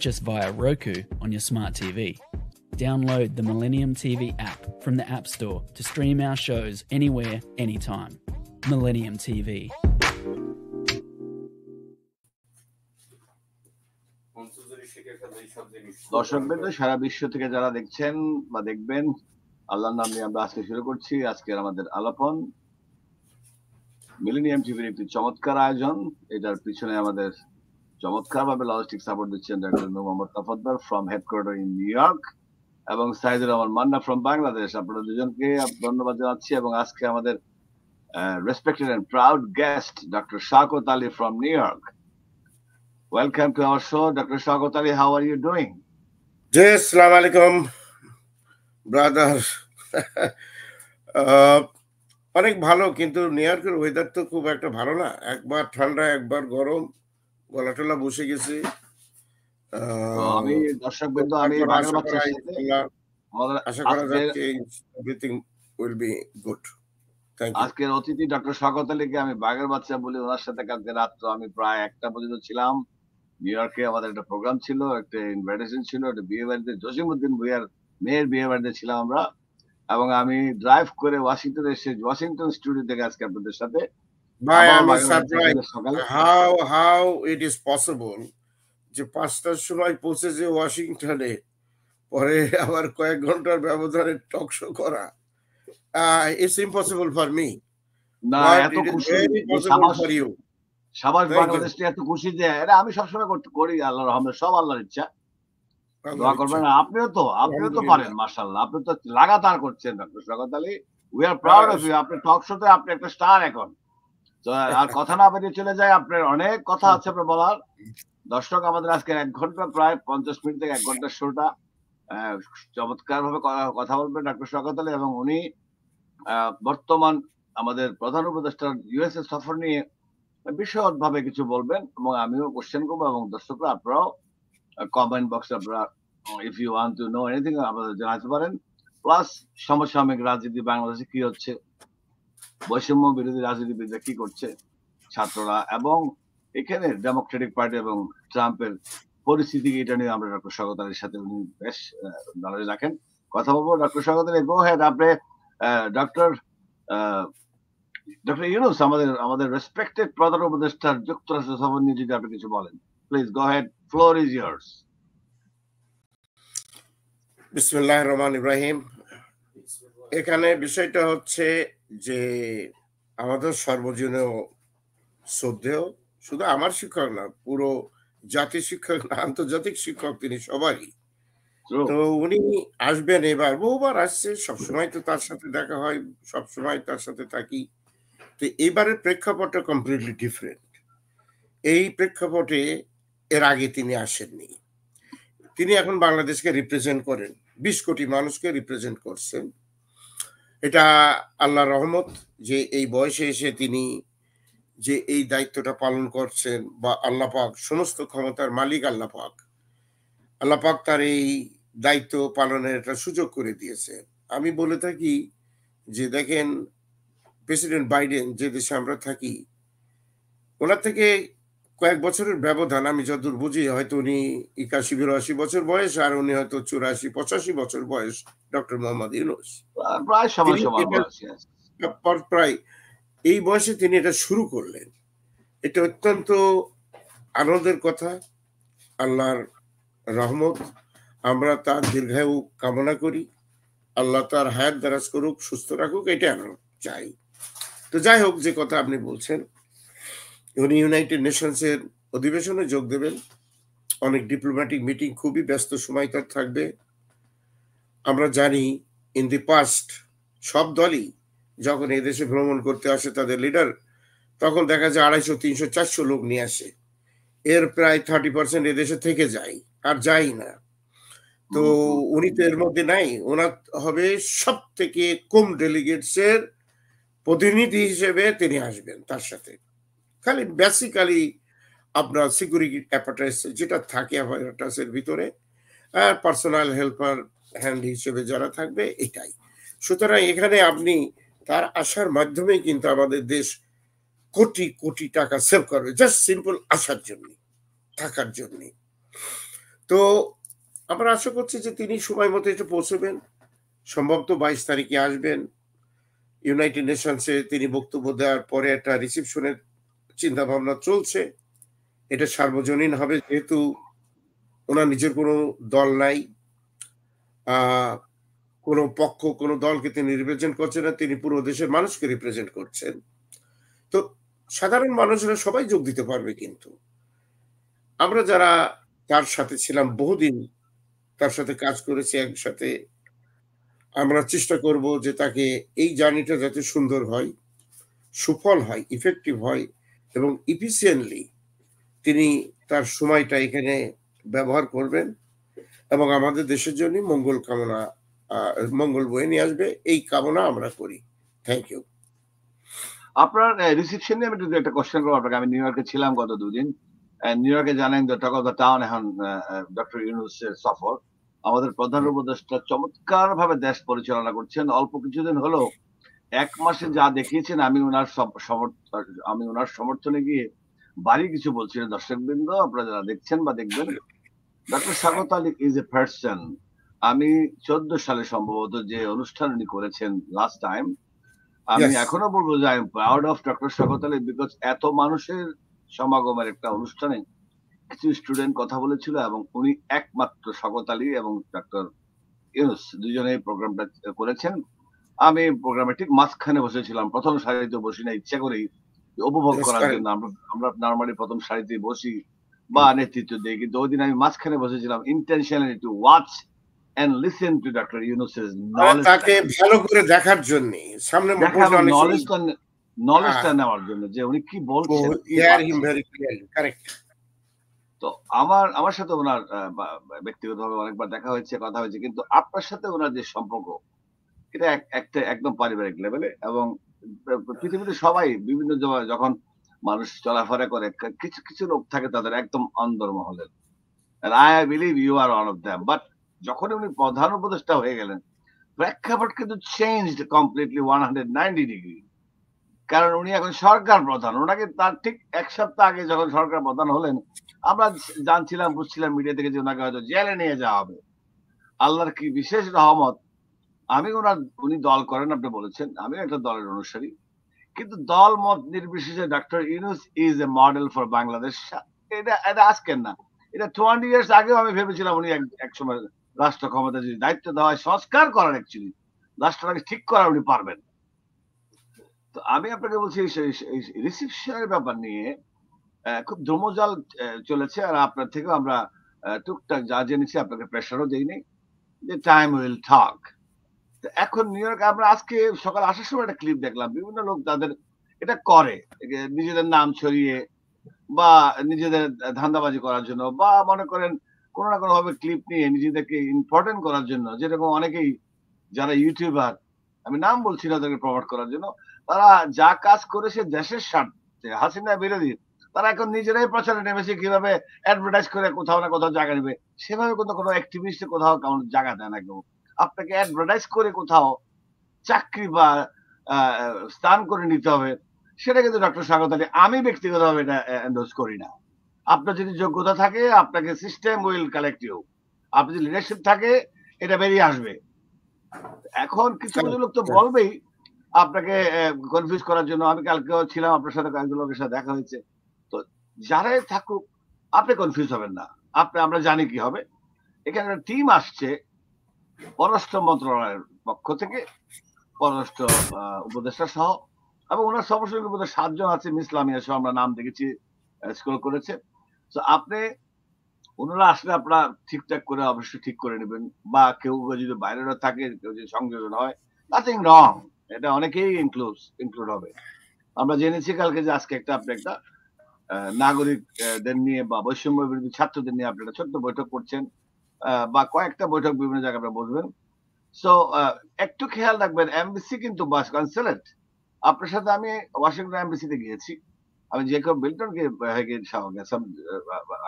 just via Roku on your smart TV. Download the Millennium TV app from the App Store to stream our shows anywhere, anytime. Millennium TV. দর্শকবৃন্দ সারা বিশ্ব থেকে যারা দেখছেন বা দেখবেন, আল্লাহর নাম নিয়ে আমরা আজকে শুরু করছি আজকের আমাদের আলাপন। মিলেনিয়াম টিভির একটি চমৎকার আয়োজন, এটার পিছনে আমাদের চমৎকার ভাবে লজিস্টিক সাপোর্ট দিচ্ছেন doctor Mohammad Tafaddar from headquarter in New York এবং সাইদুর রহমান মান্না ফ্রম বাংলাদেশ। আপনারা দুজনকে ধন্যবাদ জানাচ্ছি এবং আজকে আমাদের respected and proud guest doctor Shawkat Ali from New York. Welcome to our show, Dr. Shaukot Ali. How are you doing? Yes, Assalamu alaikum, brother. অনেক ভালো, কিন্তু নিউ ইয়র্কের ওয়েদার তো খুব একটা ভালো না, একবার ঠান্ডা একবার গরম, গলা টলা বসে গেছে। আমি দর্শকবৃন্দ, আমি বাগের বাচ্চার সাথে আশা করা যাচ্ছে এভরিথিং উইল বি গুড। আজকের অতিথি ডক্টর শাওকত আলীকে আমি বাগের বাচ্চা বলি। ওনার সাথে কালকে রাত্র আমি প্রায় 1টা পর্যন্ত ছিলাম নিউ ইয়র্কে। আমাদের একটা প্রোগ্রাম ছিল, একটা ইনভাইটেশন ছিল, একটা বিয়ে বাড়িতে, জসিমউদ্দিন ভুইয়ার মেয়ের বিয়ে বাড়িতে ছিলাম আমরা। এবং আমি ড্রাইভ করে ওয়াশিংটন এসে ওয়াশিংটন স্টুডিও থেকে আজকে আপনাদের সাথে how it is possible যে 5টার সময় পৌঁছেছে ওয়াশিংটনে, পরে আবার কয়েক ঘন্টার ব্যবধানে টক শো করা। It's impossible for me. না, এত খুশি সাবাস বাংলাদেশে, এত খুশি যে এটা আমি সবসময় করি। আল্লাহর রহমতে সব আল্লাহর ইচ্ছা, দোয়া করবেন। আপনিও তো পারেন, মাশাআল্লাহ, আপনি তো লাগাতার করছেন doctor Shawkat Ali. We are proud of you. আপনি টক শোতে আপনি একটা স্টার এখন। তো আর কথা না বেরিয়ে চলে যায়, আপনার অনেক কথা আছে আপনার বলার। দর্শক, আমাদের আজকে 1 ঘন্টা প্রায় 50 মিনিট থেকে 1 ঘন্টার শোটা চমৎকার ভাবে কথা বলবেন ডক্টর শাওকত আলী। এবং উনি বর্তমান আমাদের প্রধান উপদেষ্টার ইউএসএ সফর নিয়ে বিশদ ভাবে কিছু বলবেন এবং আমিও কোশ্চেন করবো এবং দর্শকরা আপনারাও কমেন্ট বক্সে আপনারা if you want to know anything আপনারা জানাতে পারেন। প্লাস সমসাময়িক রাজনীতি বাংলাদেশে কি হচ্ছে, বৈষম্য বিরোধী রাজনীতিবিদরা কি করছে, ছাত্ররা, এবং এখানে ডেমোক্রেটিক পার্টি এবং ট্রাম্পের পরিস্থিতি, এটা নিয়ে আমরা ডক্টর শাওকত আলীর সাথে উনি বেশ নলেজ রাখেন। কথা বলবো ডক্টর শাওকত আলী, গো হেড। আপনি ডক্টর ইউনূস, আমাদের রেসপেক্টেড প্রধান উপদেষ্টার যুক্তরাষ্ট্র সফর নিয়ে যদি আপনি কিছু বলেন, please go head, floor is years. বিসমিল্লাহির রহমানির রহিম। এখানে বিষয়টা হচ্ছে যে আমাদের সর্বজনীয় শ্রদ্ধেয়, শুধু আমার শিক্ষক না, পুরো জাতীয় শিক্ষক না, আন্তর্জাতিক শিক্ষক তিনি সবারই। তো উনি আসবেন, এবার বহুবার আসছে, সবসময় তো তার সাথে দেখা হয়, সবসময় তার সাথে থাকি। তো এবারের প্রেক্ষাপটটা কমপ্লিটলি ডিফারেন্ট। এই প্রেক্ষাপটে এর আগে তিনি আসেননি। তিনি এখন বাংলাদেশকে রিপ্রেজেন্ট করেন, 20 কোটি মানুষকে রিপ্রেজেন্ট করছেন। এটা আল্লাহর রহমত যে এই বয়সে এসে তিনি যে এই দায়িত্বটা পালন করছেন, বা আল্লাহ পাক, সমস্ত ক্ষমতার মালিক আল্লাহ পাক তার এই দায়িত্ব পালনের একটা সুযোগ করে দিয়েছে। আমি বলে থাকি যে দেখেন, প্রেসিডেন্ট বাইডেন যে দেশে আমরা থাকি, ওনার থেকে কয়েক বছরের ব্যবধান, আমি যতদূর বুঝি, হয়তো উনি 81-82 বছর বয়স, আর উনি হয়তো 84-85 বছর বয়স ডক্টর মোহাম্মদ ইউনূস। প্রায় এই বয়সে তিনি এটা শুরু করলেন। এটা অত্যন্ত আনন্দের কথা, আল্লাহর রহমত। আমরা তার দীর্ঘায়ু কামনা করি, আল্লাহ তার হায়াত দারাজ করুক, সুস্থ রাখুক, এটা আমরা চাই। তো যাই হোক, যে কথা আপনি বলছেন, উনি ইউনাইটেড নেশনসের অধিবেশনে যোগ দেবেন, অনেক ডিপ্লোম্যাটিক মিটিং, খুবই ব্যস্ত সময় তার থাকবে। আমরা জানি ইন দি পাস্ট সব দলই যখন এদেশে ভ্রমণ করতে আসে তাদের লিডার, তখন দেখা যায় 250, 300, 400 লোক নিয়ে আসে। এর প্রায় 30% এদেশে থেকে যায়, আর যাই না। তো উনি তো এর মধ্যে নাই, ওনার হবে সব থেকে কম ডেলিগেটস এর প্রতিনিধি হিসেবে তিনি আসবেন। তার সাথে খালি বেসিক্যালি আপনার সিকিউরিটি অ্যাপারেটাস যেটা থাকে অ্যাপারেটাসের ভিতরে, আর পার্সোনাল হেল্পার হ্যান্ড হিসেবে যারা থাকবে, এটাই। সুতরাং এখানে আপনি তার আসার মাধ্যমে কিন্তু আমাদের দেশ কোটি কোটি টাকা সেভ করবে, জাস্ট সিম্পল আসার জন্য, থাকার জন্য। তো আমরা আশা করছি যে তিনি সময় মতো এসে পৌঁছবেন, সম্ভবত 22 তারিখে আসবেন। ইউনাইটেড নেশনসে তিনি বক্তব্য দেওয়ার পরে একটা রিসিপশনের চিন্তা ভাবনা চলছে। এটা সার্বজনীন হবে, যেহেতু ওনার নিজের কোনো দল নাই, কোনো পক্ষ কোনো দলকে তিনি রিপ্রেজেন্ট করছেন না, তিনি পুরো দেশের মানুষকে রিপ্রেজেন্ট করছেন। তো সাধারণ মানুষরা সবাই যোগ দিতে পারবে। কিন্তু আমরা যারা তার সাথে ছিলাম, বহুদিন তার সাথে কাজ করেছি একসাথে, আমরা চেষ্টা করব যে তাকে এই জার্নিটা যাতে সুন্দর হয়, সুফল হয়, ইফেক্টিভ হয় এবং ইফিসিয়েন্টলি তিনি তার সময়টা এখানে ব্যবহার করবেন এবং আমাদের দেশের জন্য মঙ্গল বয়ে নিয়ে আসবে, এই কামনা আমরা করি। Thank you. আপনার রিসিপশন নিয়ে আমি যদি একটা কোশ্চেন করবো আপনাকে। আমি নিউ ইয়র্কে ছিলাম গত 2 দিন। নিউ ইয়র্কে জানেন the talk of the town এখন ডক্টর ইউনূসের সফর। আমাদের প্রধান উপদেষ্টা চমৎকার ভাবে দেশ পরিচালনা করছেন। অল্প কিছুদিন হলো 1 মাসে যা দেখিয়েছেন, আমি ওনার সমর্থনে গিয়ে বাড়ি কিছু বলছি না। দর্শকবৃন্দ, আপনারা যারা দেখছেন বা দেখবেন, ডক্টর স্বাগত আলী ইজ এ পার্সন। আমি 14 সালে সম্ভবত যে অনুষ্ঠান উনি করেছেন লাস্ট টাইম, আমি এখনো বলবো যে I am proud of doctor স্বাগত আলী, বিকজ এত মানুষের সমাগমের একটা অনুষ্ঠানে কিছু স্টুডেন্ট কথা বলেছিল এবং উনি একমাত্র স্বাগত আলী এবং ডক্টর ইউনূস দুজনেই প্রোগ্রামটা করেছেন। আমি প্রোগ্রামে ঠিক মাঝখানে বসেছিলাম, প্রথম সারিতে বসি না, ইচ্ছা করেই উপভোগ করার জন্য। আমরা নর্মালি প্রথম সারিতে বসি বা নেতৃত্ব দিই, কিন্তু ওই দিন আমি মাঝখানে বসেছিলাম intentionally to watch and listen to doctor ইউনূসের নলেজ, তাকে ভালো করে দেখার জন্য, সামনে নলেজটা নেওয়ার জন্য যে উনি কি বলছেন। তো আমার সাথে ওনার ব্যক্তিগতভাবে অনেকবার দেখা হয়েছে, কথা হয়েছে, কিন্তু আপনার সাথে ওনার যে সম্পর্ক, এটা একটা একদম পারিবারিক লেভেলে। এবং পৃথিবীতে সবাই বিভিন্ন যখন মানুষ চলাফেরা করে, কিছু কিছু লোক থাকে তাদের একদম অন্তর্মহলের, and I believe you are one of them. But যখন উনি প্রধান উপদেষ্টা হয়ে গেলেন, প্রেক্ষাপট কিন্তু চেঞ্জড কমপ্লিটলি 190 ডিগ্রি। কারণ উনি এখন সরকার প্রধান। ওনাকে তার ঠিক 1 সপ্তাহ আগে যখন সরকার প্রধান হলেন, আমরা জানছিলাম, বুঝছিলাম মিডিয়া থেকে যে ওনাকে হয়তো জেলে নিয়ে যাওয়া হবে। আল্লাহর কি বিশেষ রহমত, উনি দল করেন, আপনি বলেছেন, আমি একটা দলের অনুসারী, কিন্তু দল মত নির্বিশেষে doctor Yunus is a model for Bangladesh. এটা আজকের না, এটা 20 ইয়ার্স আগেও আমি ভেবেছিলাম উনি এক সময় রাষ্ট্র ক্ষমতা যদি দায়িত্ব দেওয়া হয়, সংস্কার করার, অ্যাকচুয়ালি রাষ্ট্রটাকে ঠিক করা উনি পারবেন। তো আমি আপনাকে বলছি এই রিসিপশনের ব্যাপার নিয়ে খুব ধূমজাল চলেছে, আর আপনার থেকেও আমরা টুকটাক যা জেনেছি, আপনাকে প্রেশারও দেইনি, যে টাইম উইল টক। এখন নিউ ইয়র্ক, আমরা আজকে সকাল আসার সময় একটা ক্লিপ দেখলাম, বিভিন্ন লোক তাদের এটা করে নিজেদের নাম ছড়িয়ে বা নিজেদের ধান্দাবাজি করার জন্য, বা মনে করেন কোনো না কোনো ভাবে ক্লিপ নিয়ে নিজেদেরকে ইম্পর্টেন্ট করার জন্য, যেরকম অনেকেই যারা ইউটিউবার, আমি নাম বলছি না, তাদেরকে প্রমোট করার জন্য, তারা যা কাজ করেছে দেশের স্বার্থে, হাসিনা বিরোধী, তারা এখন নিজেরাই প্রচারে নেমেছে কিভাবে অ্যাডভার্টাইজ করে কোথাও না কোথাও জায়গা নেবে। সেভাবে কোনো অ্যাক্টিভিস্টে কোথাও কেমন জায়গা দেয় না কেউ। আপনাকে অ্যাডভার্টাইজ করে কোথাও চাকরি বা স্থান করে নিতে হবে, সেটা কিন্তু ডক্টর স্বাগত আলী, আমি ব্যক্তিগতভাবে এটা এন্ডোর্স করি না। আপনার যদি যোগ্যতা থাকে, আপনাকে সিস্টেম উইল কালেক্ট ইউ। আপনার যদি লিডারশিপ থাকে, এটা বেরিয়ে আসবে। এখন কিছু কিছু লোক তো বলবেই আপনাকে কনফিউজ করার জন্য। আমি কালকেও ছিলাম আপনার সাথে, কয়েকজন লোকের সাথে দেখা হয়েছে। তো যারাই থাকুক, আপনি কনফিউজ হবেন না। আমরা জানি কি হবে। এখানে একটা টিম আসছে পররাষ্ট্র মন্ত্রণালয়ের পক্ষ থেকে, পররাষ্ট্র উপদেষ্টা সহ, এবং ওনার সর্বসৈনিক উপদেষ্টা 7 জন আছে, মিস লামিয়া সহ, আমরা নাম দেখেছি, স্ক্রল করেছে। তো ওনারা আসলে আপনারা ঠিকঠাক করে অবশ্যই ঠিক করে নেবেন, বা কেউ যদি বাইরেও থাকে, কেউ যদি সংযোজন হয়, নাথিং রং, এটা অনেকেই ইনক্লুড হবে। আমরা জেনেছি কালকে যে আজকে আপনি একটা নাগরিকদের নিয়ে বা বৈষম্য বিরোধী ছাত্রদের নিয়ে আপনি একটা ছোট্ট বৈঠক করছেন, বা কয়েকটা বৈঠক বিভিন্ন জায়গায় আপনারা বসবেন। সো একটু খেয়াল রাখবেন, এমবিসি কিন্তু বাস কনসুলেট। আপনার সাথে আমি ওয়াশিংটন এমবিসিতে গিয়েছি, আমি জেকব বিল্টনকে গেছিলাম,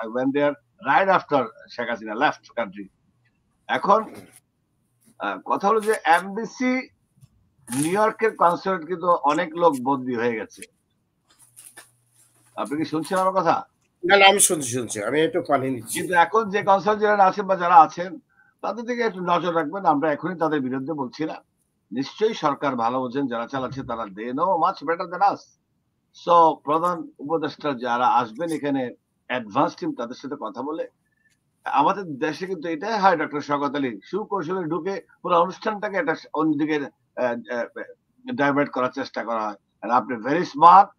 I went there right after Sheikh Hasina left country। এখন কথা হলো যে এমবিসি নিউ ইয়র্কের কনসুলেট কিন্তু অনেক লোক বদলি হয়ে গেছে। আপনি কি শুনছেন আমার কথা? না আমি শুনছি আমি একটু পানি নিচ্ছি। কিন্তু এখন যে কনসার্ন আছেন বা যারা আছেন তাদের দিকে একটু নজর রাখবেন। আমরা এখনই তাদের বিরুদ্ধে বলছি না। নিশ্চয়ই সরকার ভালো বোঝেন, যারা চালাচ্ছে তারা they know much better than us. So প্রধান উপদেষ্টা যারা আসবেন এখানে অ্যাডভান্স টিম তাদের সাথে কথা বলে, আমাদের দেশে কিন্তু এটাই হয় ডক্টর শওকত আলী, সুকৌশলে ঢুকে পুরো অনুষ্ঠানটাকে একটা অন্যদিকে ডাইভার্ট করার চেষ্টা করা হয়। আর আপনি ভেরি স্মার্ট,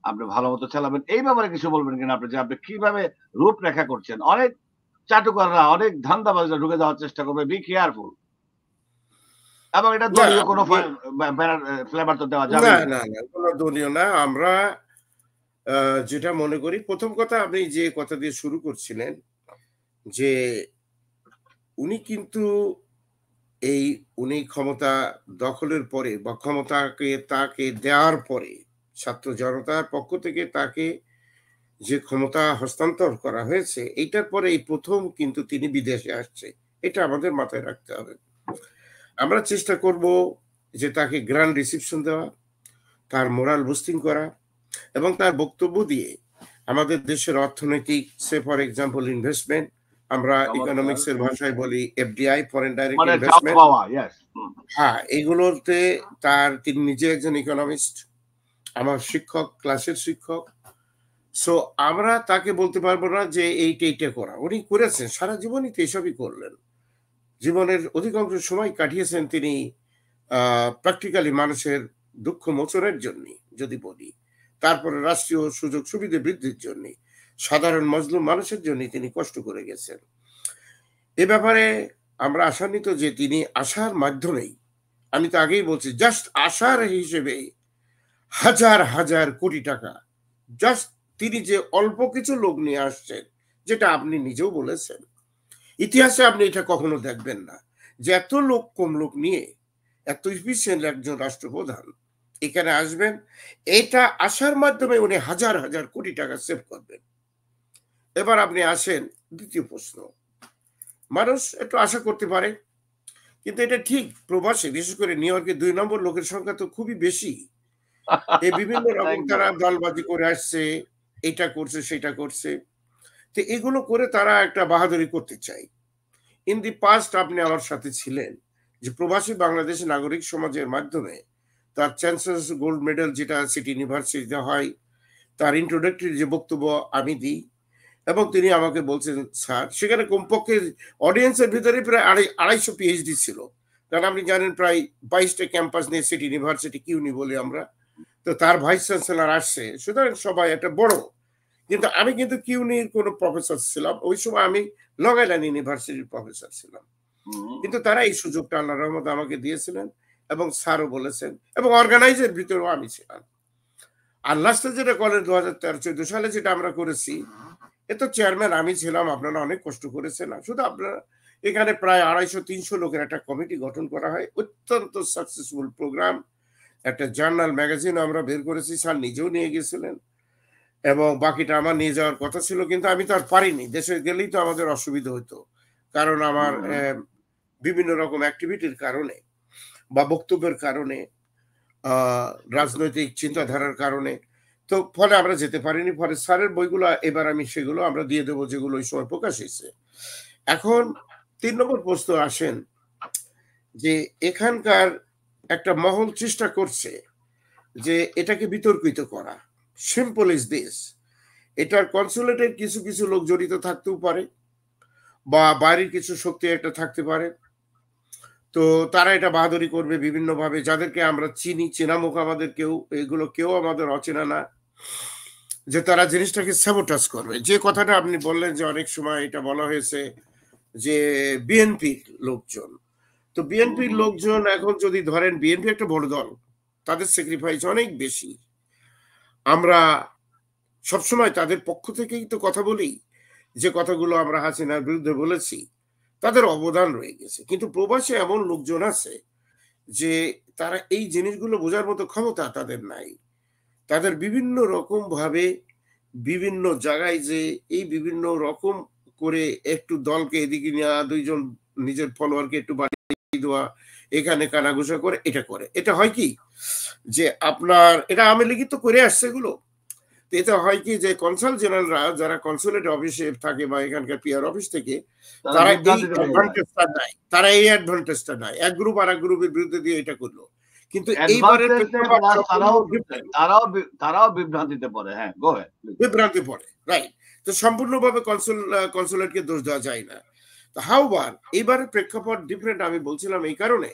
আপনি ভালো মতো চালাবেন। এই ব্যাপারে কিছু বলবেন কিনা আপনি, যে আপনি কিভাবে রূপরেখা করছেন? অনেক চাটুকাররা, অনেক ধান্দাবাজরা ঢুকে যাওয়ার চেষ্টা করবে, বি কেয়ারফুল। এবং এটা দলীয় কোনো ফ্লেভার তো দেওয়া যাবে না কোনো দলীয় না। আমরা যেটা মনে করি, প্রথম কথা আপনি যে কথা দিয়ে শুরু করছিলেন যে উনি কিন্তু উনি ক্ষমতা দখলের পরে বা ক্ষমতাকে তাকে দেওয়ার পরে ছাত্র জনতার পক্ষ থেকে তাকে যে ক্ষমতা হস্তান্তর করা হয়েছে, এইটার পরে এই প্রথম কিন্তু তিনি বিদেশে আসছে। এটা আমাদের মাথায় রাখতে হবে। আমরা চেষ্টা করব যে তাকে গ্র্যান্ড রিসিপশন দেওয়া, তার মোরাল বুস্টিং করা এবং তার বক্তব্য দিয়ে আমাদের দেশের অর্থনৈতিক, সে ফর এক্সাম্পল ইনভেস্টমেন্ট, আমরা ইকোনমিক্স এর ভাষায় বলি এফডিআই, ফরেন ডাইরেক্ট ইনভেস্টমেন্ট, হ্যাঁ, এগুলোতে তিনি নিজে একজন ইকোনমিস্ট, আমার শিক্ষক, ক্লাসের শিক্ষক। সো আমরা তাকে বলতে পারবো না যে এইটা করা, উনি করেছেন, সারা জীবনই তো এসবই করলেন। জীবনের অধিকাংশ সময় কাটিয়েছেন তিনি প্র্যাকটিক্যালি মানুষের দুঃখ মোচনের জন্য যদি বলি, তারপরে রাষ্ট্রীয় সুযোগ সুবিধা বৃদ্ধির জন্য, সাধারণ মজলুম মানুষের জন্য তিনি কষ্ট করে গেছেন। এ ব্যাপারে আমরা আশান্বিত যে তিনি আসার মাধ্যমেই, আমি তো আগেই বলছি, জাস্ট আসার হিসেবে হাজার হাজার কোটি টাকা, জাস্ট তিনি যে অল্প কিছু লোক নিয়ে আসছেন, যেটা আপনি নিজেও বলেছেন, ইতিহাসে আপনি এটা কখনো দেখবেন না যে এত কম লোক নিয়ে এত ইফিশিয়েন্ট একজন রাষ্ট্রপ্রধান এখানে আসবেন। এটা আসার মাধ্যমে উনি হাজার হাজার কোটি টাকা সেভ করবেন। এবার আপনি আসেন দ্বিতীয় প্রশ্ন, মানুষ একটু আশা করতে পারে, কিন্তু এটা ঠিক, প্রবাসে বিশেষ করে নিউ ইয়র্কে 2 নম্বর লোকের সংখ্যা তো খুবই বেশি। এই বিভিন্ন রকম তারা দলবাজি করে আসছে, এটা করছে সেটা করছে, তো এগুলো করে তারা একটা বাহাদুরি করতে চায়। ইন দি পাস্ট আপনি আমার সাথে ছিলেন যে প্রবাসী বাংলাদেশি নাগরিক সমাজের মাধ্যমে তার চ্যান্সেলর্স গোল্ড মেডেল, যেটা সিটি ইউনিভার্সিটিতে হয়, তার ইন্ট্রোডাক্টরি যে বক্তব্য আমি দিই, এবং তিনি আমাকে বলছেন স্যার, সেখানে কমপক্ষে অডিয়েন্সের ভিতরে প্রায় 250 পিএইচডি ছিল, কারণ আপনি জানেন প্রায় 22টা ক্যাম্পাস নিয়ে সিটি ইউনিভার্সিটি কিউনি বলি আমরা, তো তার ভাইস চ্যান্সেলর আসছে, সুতরাং সবাই একটা বড়। কিন্তু আমি কিন্তু কিউনির কোনো প্রফেসর ছিলাম ওই সময়, আমি লং আইল্যান্ড ইউনিভার্সিটির প্রফেসর ছিলাম, কিন্তু তারা এই সুযোগটা আল্লাহ রহমত আমাকে দিয়েছিলেন এবং স্যারও বলেছেন, এবং অর্গানাইজের ভিতরেও আমি ছিলাম। আর লাস্টে যেটা করেন 2013-14 সালে যেটা আমরা করেছি, এত চেয়ারম্যান আমি ছিলাম, আপনারা অনেক কষ্ট করেছেন না শুধু আপনারা, এখানে প্রায় 250-300 লোকের একটা কমিটি গঠন করা হয়, অত্যন্ত সাকসেসফুল প্রোগ্রাম। একটা জার্নাল ম্যাগাজিন আমরা বের করেছি, স্যার নিজেও নিয়ে গেছিলেন, এবং বাকিটা আমার নিয়ে যাওয়ার কথা ছিল, কিন্তু আমি তো আর পারিনি, দেশে গেলেই তো আমাদের অসুবিধা হতো, কারণ আমার বিভিন্ন রকম অ্যাক্টিভিটির কারণে বা বক্তব্যের কারণে, রাজনৈতিক চিন্তাধারার কারণে, তো ফলে আমরা যেতে পারিনি। ফলে স্যারের বইগুলো এবার আমি সেগুলো আমরা দিয়ে দেবো, যেগুলো ওই সময় প্রকাশ হয়েছে। এখন 3 নম্বর প্রশ্ন আসেন যে এখানকার একটা মহল চেষ্টা করছে যে এটাকে বিতর্কিত করা। সিম্পল ইজ দিস, এটার কনসুলেটের কিছু কিছু লোক জড়িত থাকতেও পারে, বা বাইরের কিছু শক্তি একটা থাকতে পারে, তো তারা এটা বাহাদুরি করবে বিভিন্ন ভাবে, যাদেরকে আমরা চিনি, চেনা মুখ আমাদের এগুলো কেউ আমাদের অচেনা না, যে তারা জিনিসটাকে স্যাবোটাজ করবে। যে কথাটা আপনি বললেন যে অনেক সময় এটা বলা হয়েছে যে বিএনপির লোকজন, তো বিএনপির লোকজন এখন যদি ধরেন, বিএনপি একটা বড় দল, তাদের স্যাক্রিফাইস অনেক বেশি, আমরা সবসময় তাদের পক্ষ থেকেই তো কথা বলি, যে কথাগুলো আমরা হাসিনার বিরুদ্ধে বলেছি তাদের অবদান রয়ে গেছে। কিন্তু প্রবাসে এমন লোকজন আছে যে তারা এই জিনিসগুলো বোঝার মতো ক্ষমতা তাদের নাই, তাদের বিভিন্ন রকম ভাবে বিভিন্ন জায়গায় যে এই বিভিন্ন রকম করে একটু দলকে এদিকে নেওয়া, 2 জন নিজের ফলোয়ারকে একটু বাড়িয়ে দেওয়া, এখানে কানাঘুষা করে এটা করে, এটা হয় কি যে আপনার এটা আওয়ামী লীগই তো করে আসছে এগুলো, এতে হয় কি যে কনসাল জেনারেলরা যারা কনসুলেট অফিসে থাকে বা এখানকার পিআর অফিস থেকে তারা এই অ্যাডভান্টেজটা নেয়, এক গ্রুপ আর এক গ্রুপের বিরুদ্ধে দিয়ে এটা করলো, কিন্তু এইবারের তারাও বিভ্রান্তিতে পড়ে। হ্যাঁ, বিভ্রান্তি পড়ে, রাইট। তো সম্পূর্ণভাবে কনসুলেটকে দোষ দেওয়া যায় না। তো হাউবার এইবারের প্রেক্ষাপট ডিফারেন্ট আমি বলছিলাম এই কারণে,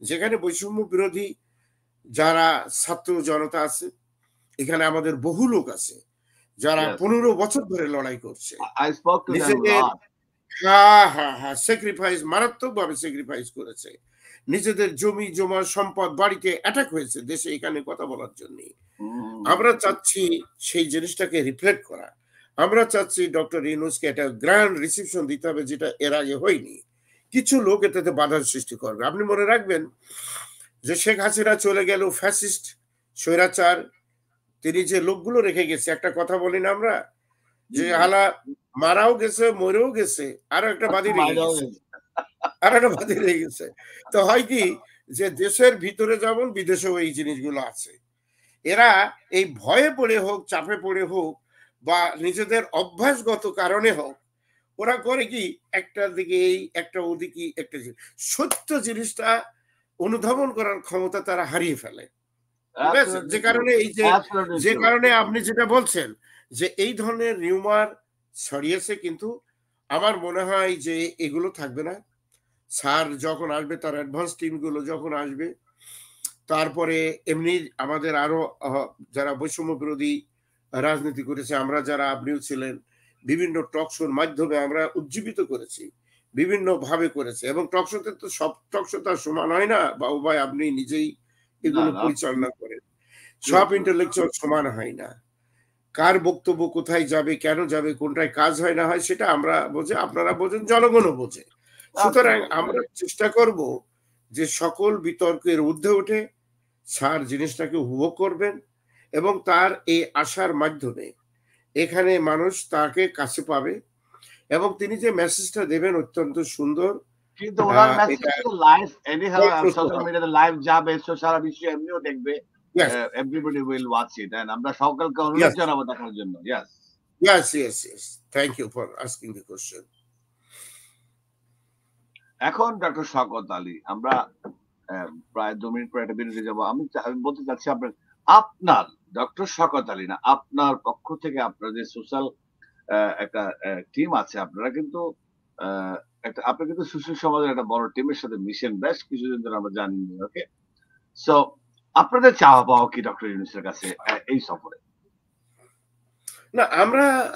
যেখানে বৈষম্য বিরোধী যারা ছাত্র জনতা আছে, এখানে আমাদের বহু লোক আছে যারা 15 বছর ধরে লড়াই করছে, স্যাক্রিফাইস, মারাত্মকভাবে স্যাক্রিফাইস করেছে, নিজেদের জমি জমা সম্পদ বাড়িতে অ্যাটাক হয়েছে দেশে এখানে কথা বলার জন্য। আমরা চাচ্ছি সেই জিনিসটাকে রিফ্লেক্ট করা, আমরা চাচ্ছি ডক্টর ইউনূসকে একটা গ্র্যান্ড রিসিপশন দিতে হবে, যেটা এর আগে হয়নি। কিছু লোক এটাতে বাধার সৃষ্টি করবে। আপনি মনে রাখবেন যে শেখ হাসিনা চলে গেল, ফ্যাসিস্ট স্বৈরাচার, তিনি যে লোকগুলো রেখে গেছে, একটা কথা বলি না আমরা যে হালা মারাও গেছে, মরেও গেছে, আরো একটা বাদী রয়ে গেছে। তো হয় কি যে দেশের ভিতরে যেমন বিদেশেও এই জিনিসগুলো আছে, এরা এই ভয়ে পড়ে হোক, চাপে পড়ে হোক, বা নিজেদের অভ্যাসগত কারণে হোক, ওরা করে কি একটা দিকে এই একটা ওদিকে একটা, সত্য জিনিসটা অনুধাবন করার ক্ষমতা তারা হারিয়ে ফেলে। ঠিক আছে? যে কারণে আপনি যেটা বলছেন যে এই ধরনের রিউমার ছড়িয়েছে, কিন্তু আমার মনে হয় যে এগুলো থাকবে না। স্যার যখন আসবে, তার অ্যাডভান্স টিমগুলো যখন আসবে, তারপরে এমনি আমাদের আরো যারা বৈষম্য বিরোধী রাজনীতি করেছে, আমরা যারা, আপনিও ছিলেন, বিভিন্ন টক শোর মাধ্যমে আমরা উজ্জীবিত করেছি, বিভিন্ন ভাবে করেছে। এবং টক শোতে তো সব টক শো তার সমান হয় না, বাবু ভাই আপনি নিজেই এগুলো পরিচালনা করেন, সব ইন্টেলেকচুয়াল সমান হয় না। কার বক্তব্য কোথায় যাবে, কেন যাবে, কোনটায় কাজ হয় না হয়, সেটা আমরা বোঝে, আপনারা বোঝেন, জনগণও বোঝে। সুতরাং আমরা চেষ্টা করব যে সকল বিতর্কের ঊর্ধ্বে উঠে স্যার জিনিসটাকে উপভোগ করবেন, এবং তার এই আশার মাধ্যমে এখানে মানুষ তাকে কাছে পাবে, এবং তিনি যে মেসেজটা দেবেন অত্যন্ত সুন্দর। কিন্তু ওনার মেসেজ তো লাইভ, এনিহাউ সোশ্যাল মিডিয়াতে লাইভ যাবে, সারা বিশ্ব এমনিও দেখবে, everybody will watch it, and আমরা সকলকে অনুরোধ জানাবো দেখার জন্য। yes, thank you for asking the question. এখন ডক্টর শওকত আলী, আমরা প্রায় 2 মিনিট পরে একটা বিরতি যাবো। আমি বলতে চাচ্ছি আপনার ডক্টর শওকত আলী না, আপনার পক্ষ থেকে আপনার যে সোশ্যাল একটা টিম আছে, আপনারা কিন্তু আপনি কিন্তু সুশীল সমাজের একটা বড় টিমের সাথে মিশেন বেশ কিছুদিন ধরে, আমরা জানি। ওকে, সো আপনাদের চাওয়া পাওয়া কি ডক্টর ইউনূসের কাছে এই সফরে? না,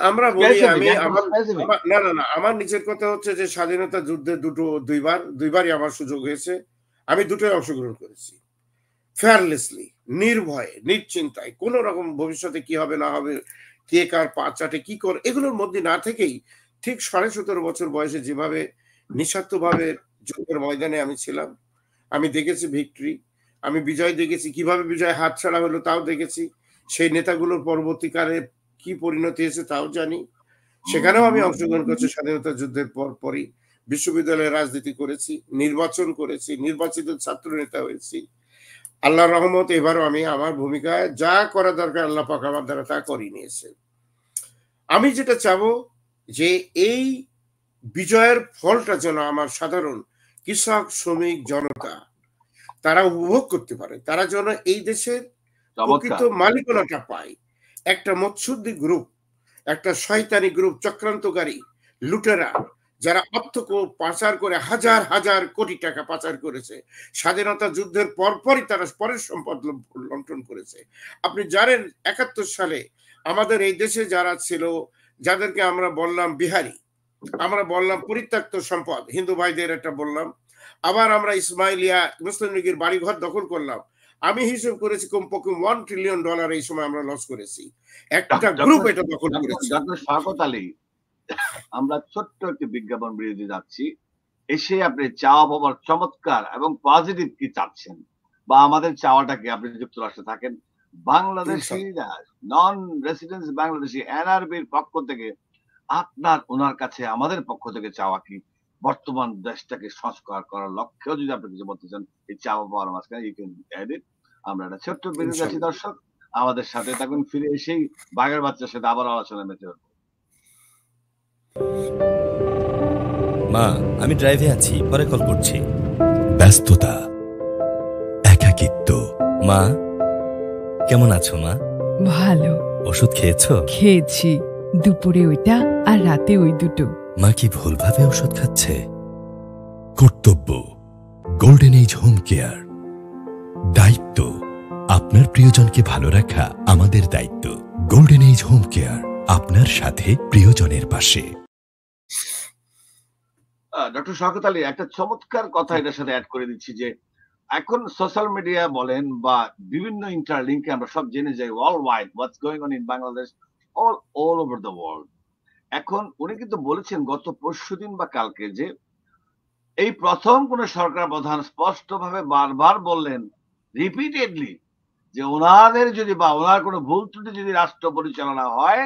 আমরা বলি, আমার নিজের কথা হচ্ছে যে স্বাধীনতা যুদ্ধে দুইবারই আমার সুযোগ হয়েছে, আমি দুটোই অংশগ্রহণ করেছি, ফেয়ারলেসলি, নির্ভয়ে, নিশ্চিন্তায়, কোন রকম ভবিষ্যতে কি হবে না হবে, কে কার পা চাটে কি করে, এগুলোর মধ্যে না থেকেই ঠিক 17.5 বছর বয়সে যেভাবে নিঃস্বার্থভাবে যুদ্ধের ময়দানে আমি ছিলাম, আমি দেখেছি ভিক্টরি, আমি বিজয় দেখেছি, কিভাবে বিজয় হাত ছাড়া হলো তাও দেখেছি, সেই নেতাগুলোর পরবর্তীকালে কি পরিণতি হয়েছে তাও জানি। সেখানেও আমি অংশগ্রহণ করছি, স্বাধীনতা যুদ্ধের পরই বিশ্ববিদ্যালয়ে রাজনীতি করেছি, নির্বাচন করেছি, নির্বাচিত ছাত্র নেতা হয়েছি। আল্লাহর রহমত এবারও আমি আমার ভূমিকায় যা করা দরকার আল্লাহ পাক আমার দ্বারা তা করে নিয়েছে। আমি যেটা চাবো যে এই বিজয়ের ফলটা যেন আমার সাধারণ কৃষক, শ্রমিক, জনতা তারা উপভোগ করতে পারে, তারা যেন এই দেশের প্রকৃত মালিকানাটা পায়। একটা মৎসুদ্দি গ্রুপ, একটা শয়তানি গ্রুপ, চক্রান্তকারী লুটেরা, যারা অর্থ পাচার করে হাজার হাজার কোটি টাকা পাচার করেছে, স্বাধীনতা যুদ্ধের পরপরই তারা পরের সম্পদ লুণ্ঠন করেছে। আপনি জানেন 71 সালে আমাদের এই দেশে যারা ছিল, যাদেরকে আমরা বললাম বিহারি, আমরা বললাম পরিত্যক্ত সম্পদ, হিন্দু ভাইদের একটা বললাম, আবার আমরা ইসমাইলিয়া মুসলিম লীগের বাড়িঘর দখল করলাম, আমি হিসেব করেছি কমপক্ষে $1 ট্রিলিয়ন এই সময় আমরা লস করেছি, একটা গ্রুপ এটা দখল করেছে। ডক্টর শওকত আলী, আমরা ছোট্ট একটি বিজ্ঞাপন বিরতি যাচ্ছি, এসে আপনি চাওয়া পাওয়ার চমৎকার এবং পজিটিভ কি চাচ্ছেন, বা আমাদের চাওয়াটাকে, আপনি যুক্তরাষ্ট্রে থাকেন, বাংলাদেশি নন রেসিডেন্স বাংলাদেশি এনআরবির পক্ষ থেকে আপনার ওনার কাছে আমাদের পক্ষ থেকে চাওয়া কি, বর্তমান দেশটাকে সংস্কার করার লক্ষ্যেও যদি আপনি কিছু বলতে চান এই চাওয়া পাওয়ার মাঝখানে, আমরা একটা ছোট্ট বিরতি আছি দর্শক, আমাদের সাথে তখন ফিরে এসেই বাঘের বাচ্চার সাথে আবার আলোচনা মেতে হবে। মা, আমি ড্রাইভে আছি, পরে কল করছি। ব্যস্ততা, একাকিত্ব। মা, কেমন আছো মা? ভালো। ওষুধ খেয়েছো? খেয়েছি, দুপুরে ওইটা আর রাতে ওই দুটো। মা কি ভুলভাবে ওষুধ খাচ্ছে? কর্তব্য, গোল্ডেন এজ হোম কেয়ার। দায়িত্ব, আপনার প্রিয়জনকে ভালো রাখা আমাদের দায়িত্ব। গোল্ডেন এজ হোম কেয়ার, আপনার সাথে প্রিয়জনের পাশে। ডক্টর শওকত আলী, একটা চমৎকার কথা এটার সাথে অ্যাড করে দিচ্ছি যে এখন সোশ্যাল মিডিয়া বলেন বা বিভিন্ন ইন্টারলিঙ্কে আমরা সব জেনে যাই world wide what's going on in Bangladesh, all over the world. এখন উনি কিন্তু বলেছেন গত পরশুদিন বা কালকে যে এই প্রথম কোন সরকার প্রধান স্পষ্টভাবে বারবার বললেন রিপিটেডলি যে ওনাদের যদি বা ওনার কোনো ভুল ত্রুটি যদি রাষ্ট্র পরিচালনা হয়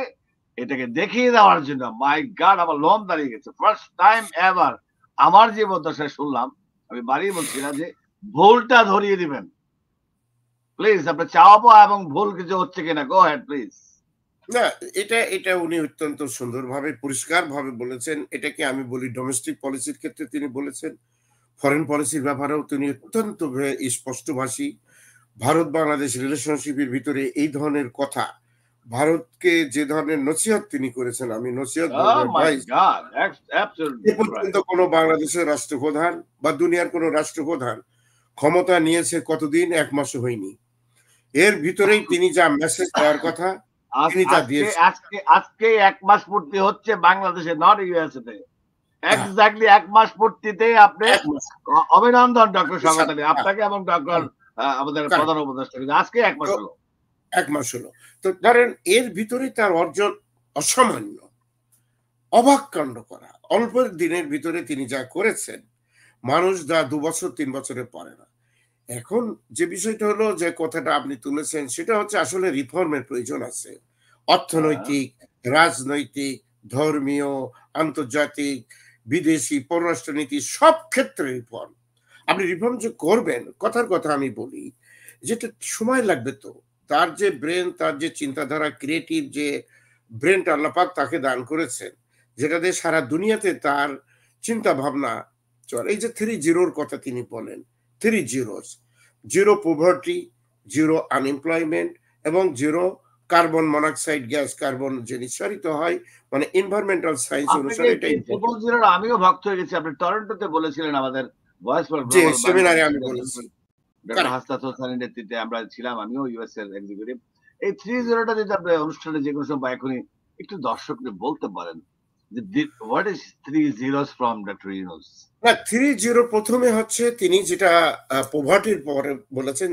এটাকে দেখিয়ে দেওয়ার জন্য, মাই গড, আমার লোম দাঁড়িয়ে গেছে। ফার্স্ট টাইম এভার আমার জীবদ্দশায় শুনলাম, আমি বাড়িয়ে বলছি না, যে ভুলটা ধরিয়ে দিবেন প্লিজ। আপনি চাওয়া এবং ভুল কিছু হচ্ছে কিনা, গো হেড প্লিজ। না, এটা উনি অত্যন্ত সুন্দরভাবে পরিষ্কারভাবে বলেছেন। এটাকে আমি বলি ডোমেস্টিক পলিসির ক্ষেত্রে তিনি বলেছেন, ফরেন পলিসির ব্যাপারেও তিনি অত্যন্ত স্পষ্টভাষী। ভারত বাংলাদেশ রিলেশনশিপের ভিতরে এই ধরনের কথা, ভারতকে যে ধরনের নসিহত তিনি করেছেন, আমি নসিহত পর্যন্ত কোনো বাংলাদেশের রাষ্ট্রপ্রধান বা দুনিয়ার কোনো রাষ্ট্রপ্রধান ক্ষমতা নিয়েছে কতদিন, 1 মাসও হয়নি। এর ভিতরেই তিনি যা মেসেজ দেওয়ার কথা আজকে 1 মাস পূর্তি হচ্ছে বাংলাদেশে, নট ইউএসএ তে। এক্স্যাক্টলি 1 মাস পূর্তিতে আপনি অভিনন্দন ডক্টর শওকত আলী, আপনাকে এবং ডক্টর আমাদের প্রধান উপদেষ্টা। আজকে 1 মাস হলো। 1 মাস হলো। তো ধরেন এর ভিতরে তার অর্জন অসামান্য, অবাক কাণ্ড করা। অল্প দিনের ভিতরে তিনি যা করেছেন, মানুষ যা 2 বছর 3 বছরে পারে না। এখন যে বিষয়টা হলো, যে কথাটা আপনি তুলেছেন, সেটা হচ্ছে আসলে রিফর্মের প্রয়োজন আছে। অর্থনৈতিক, রাজনৈতিক, ধর্মীয়, আন্তর্জাতিক, বিদেশি, পররাষ্ট্রনীতি সব ক্ষেত্রে রিফর্ম। আপনি রিফর্ম যে করবেন, কথার কথা আমি বলি, যেটা সময় লাগবে। তো তার যে ব্রেন, তার যে চিন্তাধারা, ক্রিয়েটিভ যে ব্রেনটা আল্লাহ পাক তাকে দান করেছেন, যেটা দিয়ে সারা দুনিয়াতে তার চিন্তা ভাবনা চলে। এই যে 3 জিরোর কথা তিনি বলেন, 3 জিরোস, 0 পভার্টি, 0 আনএমপ্লয়মেন্ট এবং 0 কার্বন মনোক্সাইড গ্যাস, কার্বন যে নিঃসরিত হয়, মানে এনভায়রনমেন্টাল সায়েন্স অনুসারে এটাই। আমিও ভক্ত হয়ে গেছি। আপনি টরন্টোতে বলেছিলেন আমাদের ভয়েস ফর যে সেমিনারে আমি বলেছি, ডক্টর হাসনাত হোসেনের নেতৃত্বে আমরা ছিলাম, আমিও ইউএস এর এক্সিকিউটিভ। এই 3 জিরোটা যদি আপনি অনুষ্ঠানে যে কোনো সময় এখনই একটু দর্শকদের বলতে পারেন যে what is 3 zeros from doctor Yunus. না, 3 জিরো প্রথমে হচ্ছে তিনি যেটা পভার্টির পরে বলেছেন,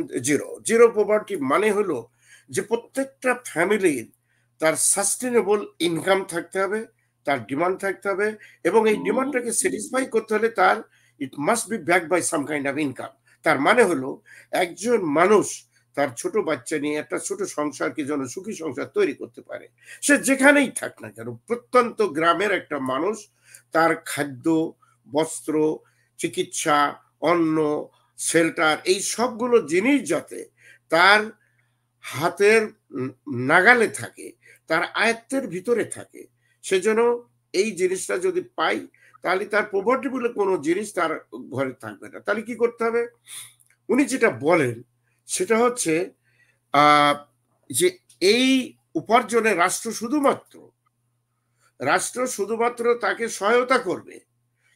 জিরো পভার্টি মানে হলো যে প্রত্যেকটা ফ্যামিলির তার সাস্টেনেবল ইনকাম থাকতে হবে, তার ডিমান্ড থাকতে হবে, এবং এই ডিমান্ডটাকে স্যাটিসফাই করতে হলে তার it must be back by some kind of income. তার মানে হলো একজন মানুষ তার ছোট বাচ্চা নিয়ে একটা ছোট সংসারকে যেন সুখী সংসার তৈরি করতে পারে, সে যেখানেই থাক না কেন। প্রত্যন্ত গ্রামের একটা মানুষ তার খাদ্য, বস্ত্র, চিকিৎসা, অন্ন, শেল্টার, এই সবগুলো জিনিস যাতে তার হাতের নাগালে থাকে, তার আয়ত্তের ভিতরে থাকে, সেজন্য এই জিনিসটা যদি পাই, তাহলে তার পভার্টি বলে কোনো জিনিস তার ঘরে থাকবে না। তাহলে কি করতে হবে? উনি যেটা বলেন সেটা হচ্ছে যে এই উপার্জনে রাষ্ট্র শুধুমাত্র তাকে সহায়তা করবে,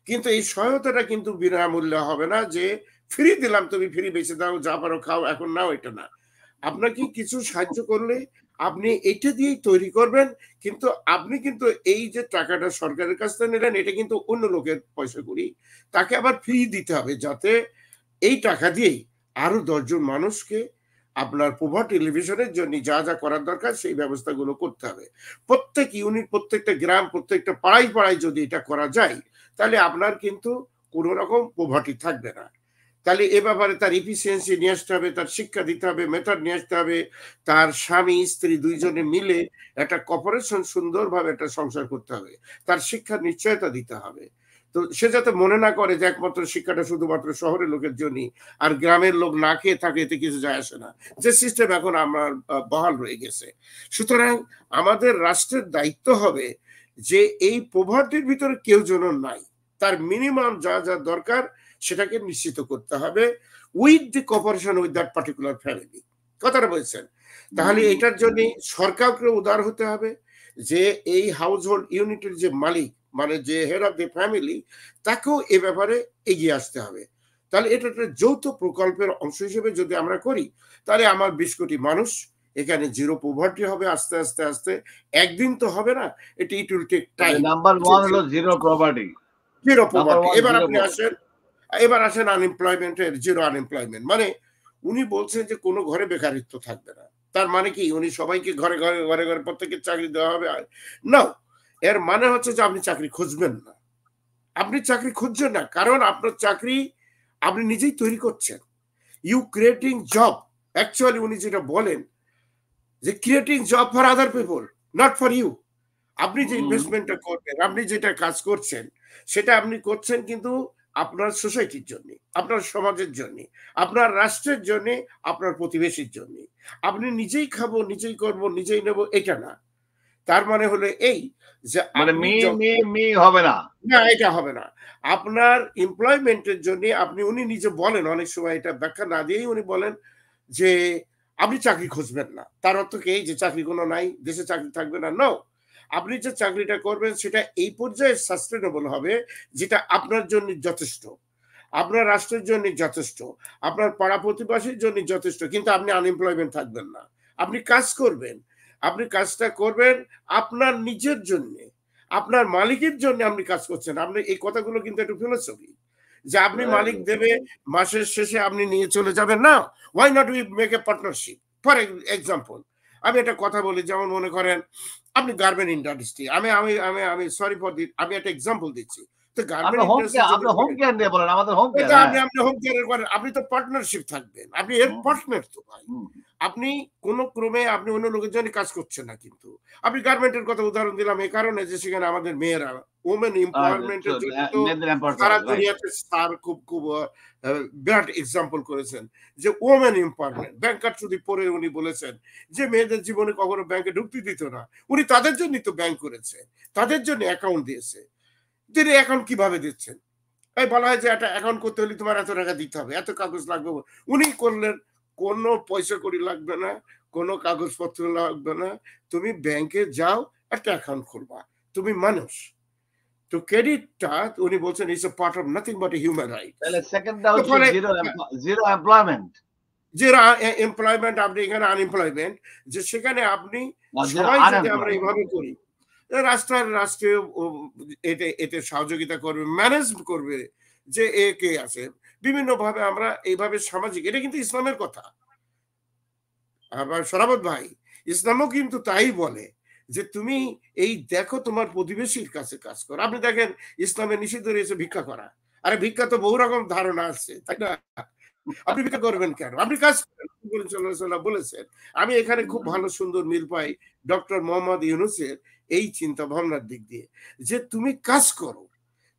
কিন্তু এই সহায়তাটা কিন্তু বিনামূল্যে হবে না, যে ফ্রি দিলাম, তুমি ফ্রি বেঁচে দাও, যা পারো খাও, এখন নাও, এটা না। আপনাকে কিছু সাহায্য করলে আপনি এটা দিয়েই তৈরি করবেন, কিন্তু আপনি কিন্তু এই যে টাকাটা সরকারের কাছ থেকে নিলেন, এটা কিন্তু অন্য লোকের পয়সা করি, তাকে আবার ফ্রি দিতে হবে, যাতে এই টাকা দিয়েই আরো 10 জন মানুষকে আপনার পভার্টি টেলিভিশনের জন্য যা যা করার দরকার সেই ব্যবস্থাগুলো করতে হবে। প্রত্যেক ইউনিট, প্রত্যেকটা গ্রাম, প্রত্যেকটা পাড়ায় যদি এটা করা যায়, তাহলে আপনার কিন্তু কোনো রকম পভার্টি থাকবে না। তাহলে এ ব্যাপারে তার এফিসিয়েন্সি নিয়ে আসতে হবে, তার শিক্ষা দিতে হবে, মেথড নিয়ে আসতে হবে, তার স্বামী স্ত্রী 2 জনে মিলে একটা কর্পোরেশন সুন্দরভাবে একটা সংসার করতে হবে, তার শিক্ষার নিশ্চয়তা দিতে হবে। তো সে যাতে মনে না করে যে একমাত্র শিক্ষাটা শুধুমাত্র শহরের লোকের জন্য আর গ্রামের লোক না খেয়ে থাকে এতে কিছু যায় আসে না, যে সিস্টেম এখন আমার বহাল রয়ে গেছে। সুতরাং আমাদের রাষ্ট্রের দায়িত্ব হবে যে এই পভার্টির ভিতরে কেউ যেন নাই, তার মিনিমাম যা যা দরকার সেটাকে নিশ্চিত করতে হবে with the cooperation with that particular family. কথাটা বলছেন। তাহলে এটার জন্য সরকারকে উদার হতে হবে যে এই হাউস হোল্ড ইউনিটের যে মালিক মানে যে হেড অফ দি ফ্যামিলি তাকেও এ ব্যাপারে এগিয়ে আসতে হবে। তাহলে এটা একটা যৌথ প্রকল্পের অংশ হিসেবে যদি আমরা করি তাহলে আমার 20 কোটি মানুষ এখানে জিরো পভার্টি হবে আস্তে আস্তে আস্তে। একদিন তো হবে না, এটা it will take time. Number 1 হলো জিরো পভার্টি। Zero poverty. এবার আসেন আনএমপ্লয়মেন্টের জিরো আনএমপ্লয়মেন্ট। মানে উনি বলছেন যে কোনো ঘরে বেকারিত্ব থাকবে না। তার মানে কি উনি সবাইকে ঘরে ঘরে ঘরে ঘরে প্রত্যেকের চাকরি দেওয়া হবে? না, এর মানে হচ্ছে যে আপনি চাকরি খুঁজবেন না। আপনি চাকরি খুঁজছেন না কারণ আপনার চাকরি আপনি নিজেই তৈরি করছেন। You creating job. অ্যাকচুয়ালি উনি যেটা বলেন যে creating job for other people, not for you. আপনি যে ইনভেস্টমেন্টটা করবেন, আপনি যেটা কাজ করছেন সেটা আপনি করছেন কিন্তু আপনার সোসাইটির জন্য, আপনার সমাজের জন্য, আপনার রাষ্ট্রের জন্য, আপনার প্রতিবেশীর জন্য। আপনি নিজেই খাবো, নিজেই করব, নিজেই নেব, এটা না। তার মানে হলো এই যে মানে মি হবে না, না এটা হবে না। আপনার এমপ্লয়মেন্টের জন্য আপনি, উনি নিজে বলেন অনেক সময়, এটা ব্যাখ্যা না দিয়েই উনি বলেন যে আপনি চাকরি খুঁজবেন না। তার অর্থ কি এই যে চাকরি কোনো নাই, দেশে চাকরি থাকবে না? নো, আপনি যে চাকরিটা করবেন সেটা এই পর্যায়ে সাস্টেনেবল হবে যেটা আপনার জন্য যথেষ্ট, আপনার রাষ্ট্রের জন্য যথেষ্ট, আপনার পাড়া প্রতিবেশীর জন্য যথেষ্ট। কিন্তু আপনি আনএমপ্লয়মেন্ট থাকবেন না, আপনি কাজ করবেন। আপনি কাজটা করবেন আপনার নিজের জন্য, আপনার মালিকের জন্য আপনি কাজ করছেন। আপনি এই কথাগুলো কিন্তু একটু ফিলোসফি, যে আপনি মালিক দেবে মাসের শেষে আপনি নিয়ে চলে যাবেন না। Why not we make a partnership? For example আমি একটা কথা বলি, যেমন মনে করেন আপনি গার্মেন্ট ইন্ডাস্ট্রি, আমি আমি আমি আমি সরি ফর দি, আমি একটা এক্সাম্পল দিচ্ছি। তো গার্মেন্ট ইন্ডাস্ট্রি আপনি তো পার্টনারশিপ থাকবেন, আপনি এর পার্টনার তো ভাই। আপনি কোন ক্রমে আপনি অন্য লোকের জন্য কাজ করছেন না। কিন্তু আপনি গার্মেন্টের কথা উদাহরণ দিলাম এই কারণে যে সেখানে আমাদের মেয়েরা ওমেন এমপাওয়ারমেন্টের জন্য সারা দুনিয়াতে স্যার খুব খুব বিরাট এক্সাম্পল করেছেন যে ওমেন এমপাওয়ারমেন্ট। ব্যাংকার যদি পরে উনি বলেছেন যে মেয়েদের জীবনে কখনো ব্যাংকে ঢুকতে দিত না, উনি তাদের জন্য তো ব্যাংক করেছে, তাদের জন্য অ্যাকাউন্ট দিয়েছে। তিনি অ্যাকাউন্ট কিভাবে দিচ্ছেন? এই বলা হয় যে একটা অ্যাকাউন্ট করতে হলে তোমার এত টাকা দিতে হবে, এত কাগজ লাগবে। উনি করলেন কোনো পয়সা কড়ি লাগবে না, কোনো কাগজপত্র লাগবে না, তুমি ব্যাংকে যাও, একটা অ্যাকাউন্ট খুলবা, তুমি মানুষ। তো ক্রেডিটটা উনি বলছেন it's a part of nothing but a human right. তাহলে সেকেন্ডটা হচ্ছে জিরো এমপ্লয়মেন্ট। জিরো এমপ্লয়মেন্ট, আপনি এখানে আনএমপ্লয়মেন্ট, যে সেখানে আপনি সবাই যদি আমরা এইভাবে করি, রাষ্ট্রীয় এতে সহযোগিতা করবে, ম্যানেজ করবে যে এ কে আছে বিভিন্ন ভাবে। আমরা এইভাবে সামাজিক, এটা কিন্তু ইসলামের কথা। আবার শরাবত ভাই, ইসলামও কিন্তু তাই বলে যে তুমি এই দেখো তোমার প্রতিবেশীর কাছে কাজ করো। আপনি দেখেন ইসলামে নিষিদ্ধ রয়েছে ভিক্ষা করা। আরে ভিক্ষা তো বহু রকম ধারণা আছে, তাই না? আপনি ভিক্ষা করবেন কেন? আপনি কাজ বলেছেন। আমি এখানে খুব ভালো সুন্দর মিল পাই ডক্টর মোহাম্মদ ইউনূসের এই চিন্তা ভাবনার দিক দিয়ে, যে তুমি কাজ করো,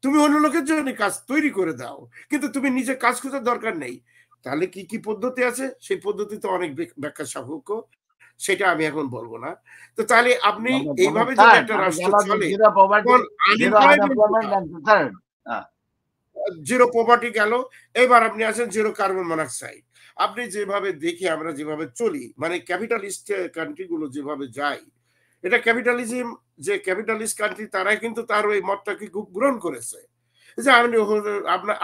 তুমি অন্য লোকের জন্য কাজ তৈরি করে দাও, কিন্তু তুমি নিজে কাজ খোঁজার দরকার নেই। তাহলে কি কি পদ্ধতি আছে? সেই পদ্ধতিতে অনেক ব্যাখ্যা সাপেক্ষ, সেটা আমি এখন বলবো না। তো তাহলে আপনি এইভাবে যদি একটা রাষ্ট্র চলে, জিরো পভার্টি গেল, এবার আপনি আছেন জিরো কার্বন মনোক্সাইড। আপনি যেভাবে দেখি আমরা যেভাবে চলি, মানে ক্যাপিটালিস্ট কান্ট্রি গুলো যেভাবে যায়, এটা ক্যাপিটালিজম, যে ক্যাপিটালিস্ট কান্ট্রি তারা কিন্তু তার ওই মতটাকে খুব গ্রহণ করেছে যে আপনি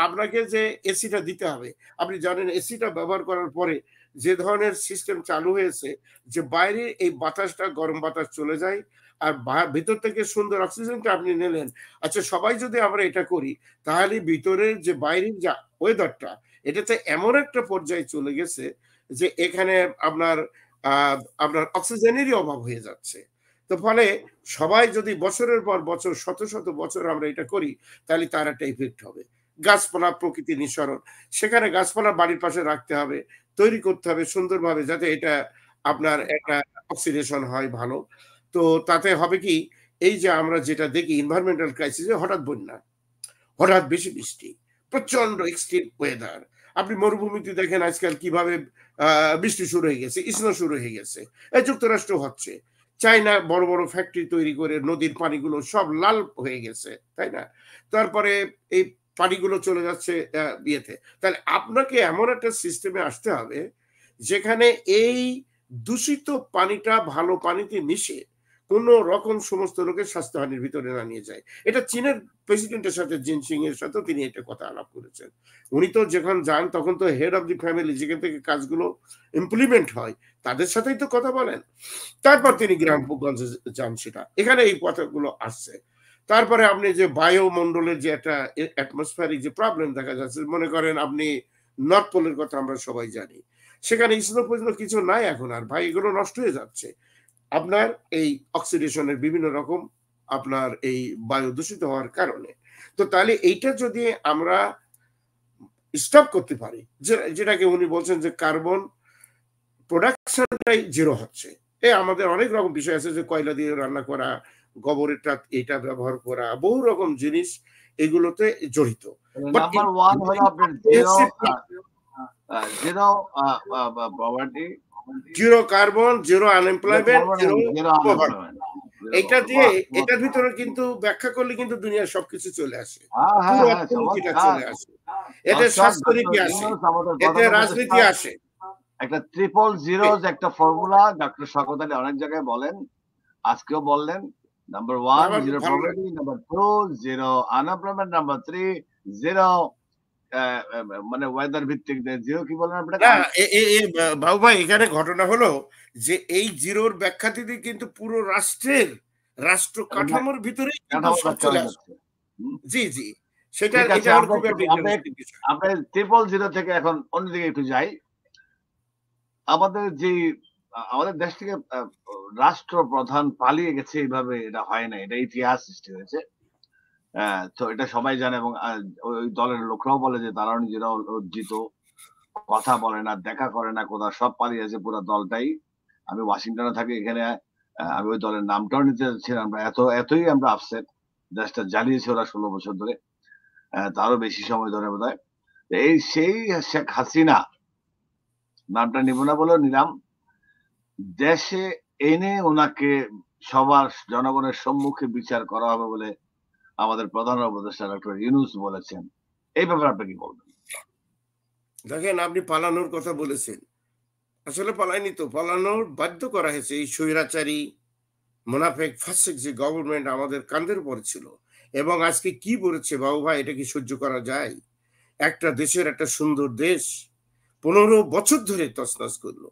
আপনাকে যে এসিটা দিতে হবে। আপনি জানেন এসিটা ব্যবহার করার পরে যে ধরনের সিস্টেম চালু হয়েছে, যে বাইরে এই বাতাসটা গরম বাতাস চলে যায় আর ভিতর থেকে সুন্দর অক্সিজেনটা আপনি নিলেন। আচ্ছা, সবাই যদি আমরা এটা করি তাহলে ভিতরের যে বাইরের যা ওয়েদারটা, এটাতে এমন একটা পর্যায়ে চলে গেছে যে এখানে আপনার অক্সিজেনেরই অভাব হয়ে যাচ্ছে। তো ফলে সবাই যদি বছরের পর বছর, শত শত বছর আমরা এটা করি, তাহলে তার একটা ইফেক্ট হবে। গাছপালা, প্রকৃতি নিঃসরণ, সেখানে গাছপালা বাড়ির পাশে রাখতে হবে, তৈরি করতে হবে সুন্দরভাবে, যাতে এটা আপনার একটা অক্সিডেশন হয় ভালো। তো তাতে হবে কি, এই যে আমরা যেটা দেখি এনভায়রনমেন্টাল ক্রাইসিসে, হঠাৎ বন্যা, হঠাৎ বেশি বৃষ্টি, প্রচন্ড এক্সট্রিম ওয়েদার। আপনি মরুভূমিতে দেখেন আজকাল কিভাবে বৃষ্টি শুরু হয়ে গেছে, স্নো শুরু হয়ে গেছে। যুক্তরাষ্ট্র হচ্ছে, চায়না বড় বড় ফ্যাক্টরি তৈরি করে নদীর পানিগুলো সব লাল হয়ে গেছে, তাই না? তারপরে এই পানিগুলো চলে যাচ্ছে ইয়েতে। তাহলে আপনাকে এমন একটা সিস্টেমে আসতে হবে যেখানে এই দূষিত পানিটা ভালো পানিতে মিশে কোন রকম সমস্ত লোকের স্বাস্থ্যহানির ভিতরে না নিয়ে যায়। এটা চীনের প্রেসিডেন্টের সাথে জিনপিং এর সাথেও তিনি এটা কথা আলাপ করেছেন। উনি তো যখন যান তখন তো হেড অফ দি ফ্যামিলি, যেখান থেকে কাজগুলো ইমপ্লিমেন্ট হয়, তাদের সাথেই তো কথা বলেন। তারপর তিনি গ্রামগঞ্জে যান, সেটা এখানে এই কথাগুলো আসছে। তারপরে আপনি যে বায়ুমণ্ডলের যে একটা অ্যাটমসফিয়ারিক যে প্রবলেম দেখা যাচ্ছে, মনে করেন আপনি নর্থ পোলের কথা আমরা সবাই জানি, সেখানে স্নো কিছু নাই এখন আর ভাই, এগুলো নষ্ট হয়ে যাচ্ছে আপনার এই অক্সিডেশনের বিভিন্ন রকম আপনার এই বায়ু দূষিত হওয়ার কারণে। তো তাহলে এইটা যদি আমরা স্টপ করতে পারি, যেটাকে উনি বলছেন যে কার্বন প্রোডাকশনটাই জিরো হচ্ছে। আমাদের অনেক রকম বিষয় আছে, যে কয়লা দিয়ে রান্না করা, গোবরের এটা ব্যবহার করা, বহু রকম জিনিস এগুলোতে জড়িত। নাম্বার 1 হলো আপনার zero carbon, zero unemployment, zero poverty. এটা দিয়ে এটার ভিতরে কিন্তু ব্যাখ্যা করলে কিন্তু দুনিয়ার সবকিছু চলে আসে, চলে আসে। এতে স্বাস্থ্যনীতি আসে, এতে রাজনীতি আসে। একটা 000 একটা ফর্মুলা ডক্টর শওকত আলী অনেক জায়গায় বলেন, আজকেও বললেন। Number 1 zero poverty, number 2 zero unemployment, number 3 zero মানে ওয়েদার ভিত্তিক জিরো, কি বলেন আপনারা? বাবু ভাই, এখানে ঘটনা হলো যে এই জিরোর ব্যাখ্যা দিতে কিন্তু পুরো রাষ্ট্র কাঠামোর ভিতরে চলে আসছে। জি জি, সেটা আমরা 000 থেকে এখন অন্যদিকে একটু যাই। আমাদের দেশ থেকে রাষ্ট্রপ্রধান পালিয়ে গেছে, এইভাবে এটা হয় না, এটা ইতিহাস সৃষ্টি হয়েছে। তো এটা সবাই জানে, এবং ওই দলের লোকরাও বলে যে তারাও নিজেরাও লজ্জিত, কথা বলে না, দেখা করে না, কোথাও সব পালিয়ে আছে পুরো দলটাই। আমি ওয়াশিংটনে থাকি, এখানে আমি ওই দলের নামটাও নিতে চাচ্ছিলাম। আমরা এতই আমরা আপসেট, দেশটা জ্বালিয়েছে ওরা 16 বছর ধরে, তারও বেশি সময় ধরে বোধ হয়। এই সেই শেখ হাসিনা, নামটা নিব না বলেও নিলাম, দেশে এনে ওনাকে সবার জনগণের সম্মুখে বিচার করা হবে বলে আমাদের প্রধান উপদেষ্টা ডক্টর ইউনূস বলেছেন। এই ব্যাপারে আপনি কি বলবেন? দেখেন, আপনি পালানোর কথা বলেছেন, আসলে পালায়নি তো, পালানোর বাধ্য করা হয়েছে এই স্বৈরাচারী মুনাফেক ফাসিক যে গভর্নমেন্ট আমাদের কাঁধের উপর ছিল। এবং আজকে কি বলেছে বাবু ভাই, এটা কি সহ্য করা যায়? একটা দেশের, একটা সুন্দর দেশ 15 বছর ধরে তছনছ করলো।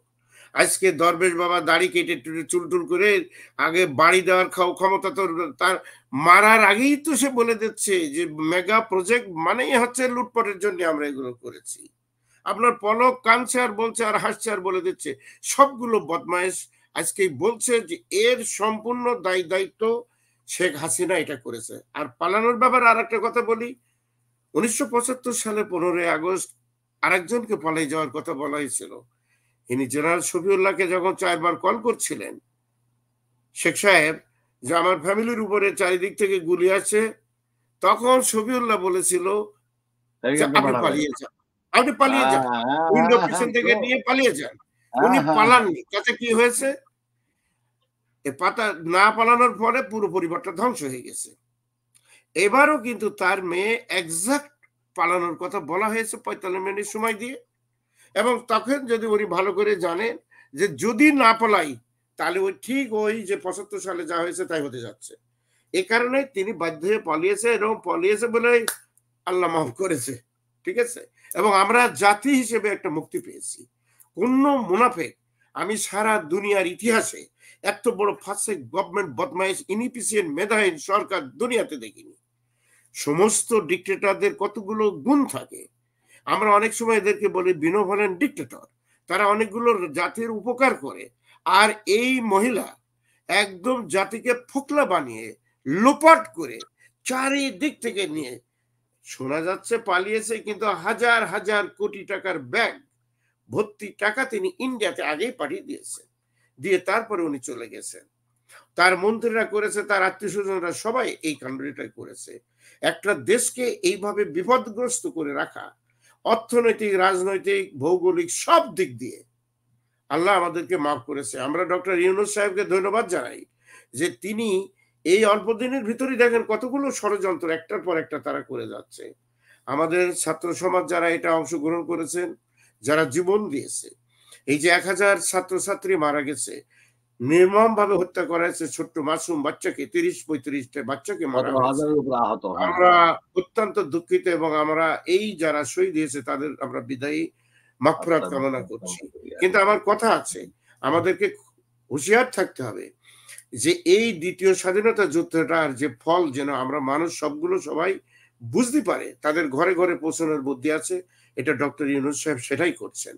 আজকে দরবেশ বাবা দাড়ি কেটে চুলটুল করে আগে বাড়ি দেওয়ার ক্ষমতা তো তার মারার আগেই তো সে বলে দিচ্ছে যে মেগা প্রজেক্ট মানেই হচ্ছে লুটপাটের জন্য আমরা এগুলো করেছি। আপনার পলক কাঁদছে আর বলছে আর হাসছে আর বলে দিচ্ছে, সবগুলো বদমাইশ আজকে বলছে যে এর সম্পূর্ণ দায়িত্ব শেখ হাসিনা এটা করেছে। আর পালানোর ব্যাপারে আর একটা কথা বলি, 1975 সালে 15 আগস্ট আরেকজনকে পালিয়ে যাওয়ার কথা বলা হয়েছিল। ইনি জেনারেল শফিউল্লাহকে যখন 4 বার কল করছিলেন, শেখ সাহেব, যে আমার ফ্যামিলির উপরে চারিদিক থেকে গুলি আছে, তখন শফিউল্লাহ বলেছিল আপনি পালিয়ে যান, আপনি পালিয়ে যান, উইন্ডো পিছন থেকে নিয়ে পালিয়ে যান। উনি পালাননি। তাতে কি হয়েছে? পাতা না পালানোর পরে পুরো পরিবারটা ধ্বংস হয়ে গেছে। এবারও কিন্তু তার মেয়ে এক্সাক্ট পালানোর কথা বলা হয়েছে 45 মিনিট সময় দিয়ে। এবং তখন যদি উনি ভালো করে জানেন যে যদি না পালাই তাহলে ওই ঠিক ওই যে 75 সালে যা হয়েছে তাই হতে যাচ্ছে, এ কারণে তিনি বাধ্য হয়ে পালিয়েছে, এবং পালিয়েছে বলে আল্লাহ মাফ করেছে, ঠিক আছে। এবং আমরা জাতি হিসেবে একটা মুক্তি পেয়েছি। কোন মুনাফেক আমি সারা দুনিয়ার ইতিহাসে এত বড় ফাসিক গভর্নমেন্ট, বদমাইশ, ইনএফিশিয়েন্ট, মেধাহীন সরকার দুনিয়াতে দেখিনি। সমস্ত ডিক্টেটরদের কতগুলো গুণ থাকে, আমরা অনেক সময় এদেরকে বলি বিনোভলেন্ট ডিক্টেটর। তারা অনেকগুলো জাতির উপকার করে, আর এই মহিলা একদম জাতিকে ফোকলা বানিয়ে লোপাট করে চারিদিক থেকে নিয়ে, শোনা যাচ্ছে পালিয়েছে, কিন্তু হাজার হাজার কোটি টাকার ব্যাগ ভর্তি টাকা তিনি ইন্ডিয়াতে আগেই পাঠিয়ে দিয়েছেন, দিয়ে তারপরে উনি চলে গেছেন। তার মন্ত্রীরা করেছে, তার আত্মীয় স্বজনরা সবাই এই কাণ্ডটাই করেছে। একটা দেশকে এইভাবে বিপদগ্রস্ত করে রাখা, অর্থনৈতিক, রাজনৈতিক, ভৌগোলিক সব দিক দিয়ে আল্লাহ আমাদেরকে মাফ করেছে। আমরা ডক্টর ইউনূস সাহেবকে ধন্যবাদ জানাই যে তিনি এই অল্প দিনের ভিতরেই দেখেন কতগুলো ষড়যন্ত্র একটার পর একটা তারা করে যাচ্ছে। আমাদের ছাত্র সমাজ যারা এটা অংশগ্রহণ করেছেন, যারা জীবন দিয়েছে, এই যে 1000 ছাত্রছাত্রী মারা গেছে, নির্মম ভাবে হত্যা করা হয়েছে ছোট্ট মাসুম বাচ্চাকে, 30-35টা বাচ্চাকে মারা হয়েছে। আমরা অত্যন্ত দুঃখিত এবং আমরা এই যারা শহীদ হয়েছে তাদের আমরা বিদায়ী মাগফিরাত কামনা করছি। কিন্তু আমার কথা আছে, আমাদেরকে হুঁশিয়ার থাকতে হবে যে এই দ্বিতীয় স্বাধীনতা যুদ্ধটার যে ফল যেন আমরা মানুষ সবগুলো সবাই বুঝতে পারে, তাদের ঘরে ঘরে পৌঁছানোর বুদ্ধি আছে। এটা ডক্টর ইউনূস সাহেব সেটাই করছেন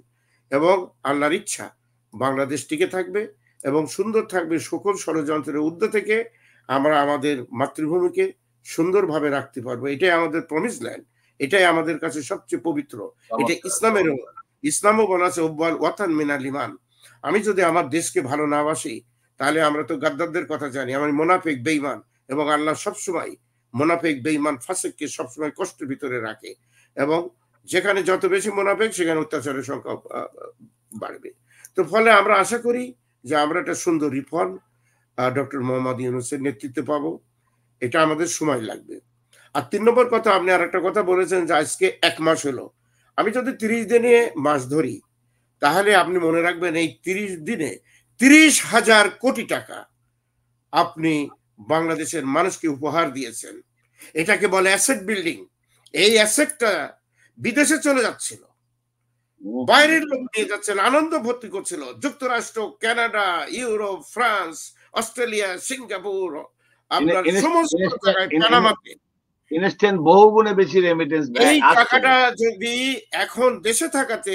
এবং আল্লাহর ইচ্ছা বাংলাদেশ টিকে থাকবে এবং সুন্দর থাকবে। সকল ষড়যন্ত্রের ঊর্ধ্বে থেকে আমরা আমাদের মাতৃভূমিকে সুন্দরভাবে রাখতে পারবো। এটাই আমাদের প্রমিস ল্যান্ড, এটাই আমাদের কাছে সবচেয়ে পবিত্র। এটা ইসলামও বলা আছে ওয়াল ওয়াতান মিনাল ঈমান। আমি যদি আমার দেশকে ভালো না বাসি তাহলে আমরা তো গাদ্দারদের কথা জানি, আমি মুনাফিক, বেঈমান, এবং আল্লাহ সবসময় মুনাফিক, বেঈমান, ফাসিককে সবসময় কষ্টের ভিতরে রাখে এবং যেখানে যত বেশি মুনাফিক সেখানে অত্যাচারের সংখ্যা বাড়বে। তো ফলে আমরা আশা করি যে আমরা একটা সুন্দর রিফর্ম ডক্টর মোহাম্মদ ইউনূসের নেতৃত্বে পাবো। এটা আমাদের সময় লাগবে। আর 3 নম্বর কথা, আপনি আর একটা কথা বলেছেন যে আজকে 1 মাস হলো। আমি যদি 30 দিনে মাস ধরি তাহলে আপনি মনে রাখবেন এই 30 দিনে 30,000 কোটি টাকা আপনি বাংলাদেশের মানুষকে উপহার দিয়েছেন। এটাকে বলে অ্যাসেট বিল্ডিং। এই অ্যাসেটটা বিদেশে চলে যাচ্ছিল, বাইরের লোক নিয়ে যাচ্ছেন, আনন্দ ভর্তি করছিল। যুক্তরাষ্ট্র, Canada, Europe, France, Australia, Singapore, আপনার সমস্ত জায়গায়, পানামাতে বহুগুণে বেশি রেমিটেন্স। এই টাকাটা যদি এখন দেশে থাকাতে,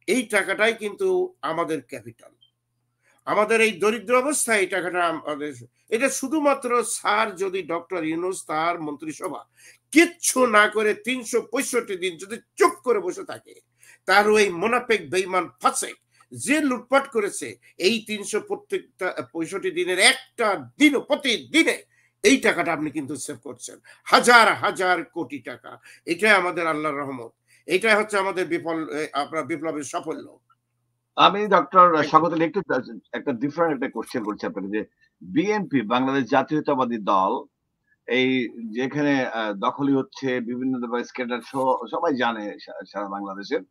এই টাকাটাই কিন্তু আমাদের ক্যাপিটাল। আমাদের এই দরিদ্র অবস্থায় এই টাকাটা আমাদের, এটা শুধুমাত্র স্যার যদি ডক্টর ইউনূস তার মন্ত্রিসভা কিচ্ছু না করে 365 দিন যদি চুপ করে বসে থাকে, তার ওই মুনাফিক, বেঈমান, ফাসিক যে লুটপাট করেছে এই 365 দিনের একটা দিনও, প্রতিদিনে এই টাকাটা আপনি কিন্তু সেভ করছেন, হাজার হাজার কোটি টাকা। এটাই আমাদের আল্লাহর রহমত, এটাই হচ্ছে আমাদের আপনার বিপ্লবের সাফল্য। আমি ডক্টর স্বাগত একটু একটা ডিফারেন্ট একটা কোশ্চেন করছি আপনাকে, যে বিএনপি বাংলাদেশ জাতীয়তাবাদী দল এই যেখানে দখলই হচ্ছে, বিভিন্ন স্ক্যান্ডাল সবাই জানে, সারা বাংলাদেশের,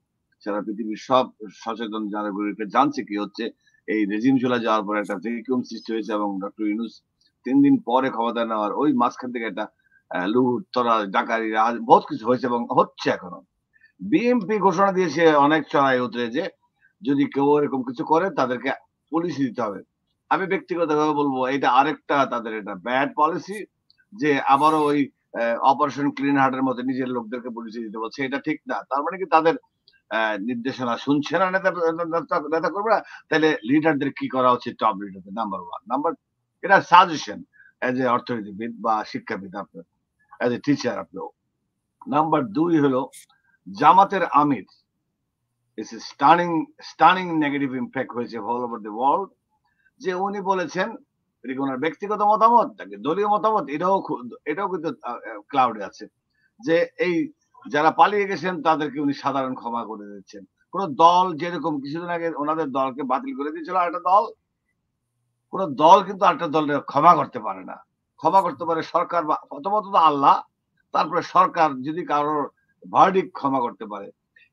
সারা পৃথিবীর সব সচেতন যারা জানছে কি হচ্ছে। এই রেজিম চলে যাওয়ার পর একটা ভ্যাকুয়াম সৃষ্টি হয়েছে এবং ডক্টর ইউনূস 3 দিন পরে ক্ষমতা নেওয়ার ওই মাঝখান থেকে একটা লুট, তরা, ডাকাতি, বহুত কিছু হয়েছে এবং হচ্ছে এখনো। বিএনপি ঘোষণা দিয়েছে অনেক চড়াই উতরে যে যদি কেউ এরকম কিছু করে তাদেরকে পুলিশ দিতে হবে। আমি ব্যক্তিগতভাবে বলবো এটা আরেকটা তাদের এটা ব্যাড পলিসি, যে আবারও ওই অপারেশন ক্লিন হার্টের মধ্যে নিজের লোকদেরকে পুলিশে দিতে বলছে। এটা ঠিক না। তার মানে কি তাদের নির্দেশনা শুনছে না নেতা করবে না? তাহলে লিডারদের কি করা উচিত? টপ লিডারদের নাম্বার 1 এটা সাজেশন এজ এ অর্থনীতিবিদ বা শিক্ষাবিদ, আপনার এজ এ টিচার আপনিও। নাম্বার 2 হলো জামাতের আমির, স্টানিং নেগেটিভ ইম্প্যাক্ট হয়েছে অল ওভার দ্য ওয়ার্ল্ড, যে উনি বলেছেন, এটা ওনার ব্যক্তিগত মতামত, দলীয় মতামত, এটাও কিন্তু ক্লাউডে আছে, যে এই যারা পালিয়ে গেছেন তাদেরকে উনি সাধারণ ক্ষমা করে দিচ্ছেন। কোন দল যেরকম কিছুদিন আগে ওনাদের দলকে বাতিল করে দিয়েছিল একটা দল, কোন দল কিন্তু আরেকটা দলের ক্ষমা করতে পারে না। ক্ষমা করতে পারে সরকার, বা প্রথমত তো আল্লাহ, তারপরে সরকার যদি কারোর ভার্ডিক্ট ক্ষমা করতে পারে।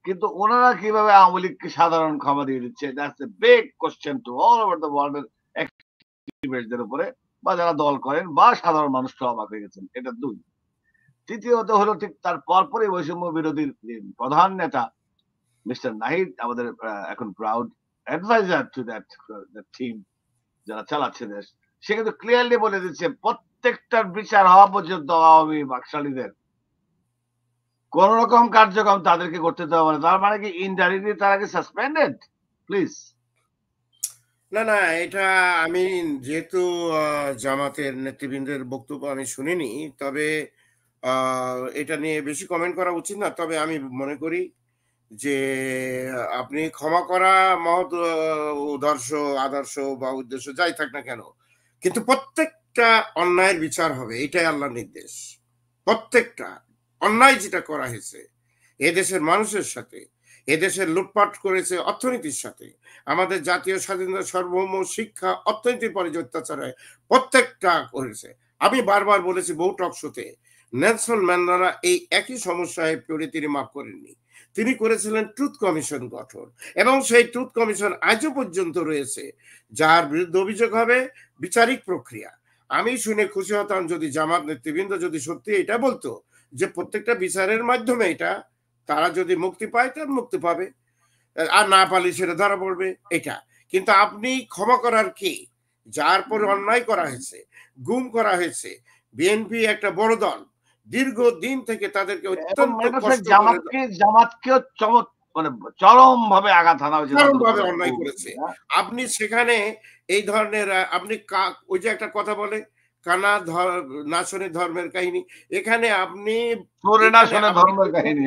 কিন্তু ওনারা কিভাবে আওয়ামী লীগকে সাধারণ ক্ষমা দিয়ে দিচ্ছে? That's a big question to all over the world অ্যাক্টিভিস্টদের উপরে, বা যারা দল করেন বা সাধারণ মানুষরা অবাক হয়ে গেছেন। এটা 2। তৃতীয়ত হলো ঠিক তার পরপরই বৈষম্য বিরোধীর প্রধান নেতা মিস্টার নাহিদ, আমাদের এখন proud adviser to that team যারা চালাচ্ছে দেশ, সে কিন্তু ক্লিয়ারলি বলে দিচ্ছে প্রত্যেকটার বিচার হওয়া পর্যন্ত আওয়ামী বাকশালীদের কোন রকম কার্যক্রম তাদেরকে করতে দেওয়া হবে। তার মানে কি ইনডাইরেক্টলি তারা কি সাসপেন্ডেড? প্লিজ। না না, এটা আমি যেহেতু জামাতের নেতৃবৃন্দের বক্তব্য আমি শুনিনি, তবে এটা নিয়ে বেশি কমেন্ট করা উচিত না। তবে আমি মনে করি যে আপনি ক্ষমা করা মহৎ আদর্শ বা উদ্দেশ্য যাই থাক না কেন, কিন্তু প্রত্যেকটা অন্যায়ের বিচার হবে, এটাই আল্লাহর নির্দেশ। প্রত্যেকটা অন্যায় যেটা করা হয়েছে এদেশের মানুষের সাথে, এদেশের লুটপাট করেছে অর্থনীতির সাথে, আমাদের জাতীয় স্বাধীনতা, সার্বভৌম, শিক্ষা, অর্থনীতির পরে যে অত্যাচার হয় প্রত্যেকটা করেছে। আমি বারবার বলেছি বহু টক শোতে, নেলসন ম্যান্ডেলা এই একই সমস্যায় পড়ে তিনি মাফ করেননি। তিনি করেছিলেন ট্রুথ কমিশন গঠন, এবং সেই ট্রুথ কমিশন আজও পর্যন্ত রয়েছে, যার বিরুদ্ধে অভিযোগ হবে বিচারিক প্রক্রিয়া। আমি শুনে খুশি হতাম যদি জামাত নেতৃবৃন্দ যদি সত্যি এটা বলতো যে প্রত্যেকটা বিচারের মাধ্যমে এটা তারা যদি মুক্তি পায় তার মুক্তি পাবে, আর না পালে সেটা ধরা পড়বে এটা। কিন্তু আপনি ক্ষমা করার কে? যার পরে অন্যায় করা হয়েছে, গুম করা হয়েছে, বিএনপি একটা বড় দল, দীর্ঘদিন থেকে তাদেরকে অত্যন্ত জামাতকেও মানে চরম ভাবে আঘাত হানা হয়েছে, চরম ভাবে অন্যায় করেছে। আপনি সেখানে এই ধরনের আপনি ওই যে একটা কথা বলে কানা না শোনে ধর্মের কাহিনী, এখানে আপনি ধর্মের কাহিনী,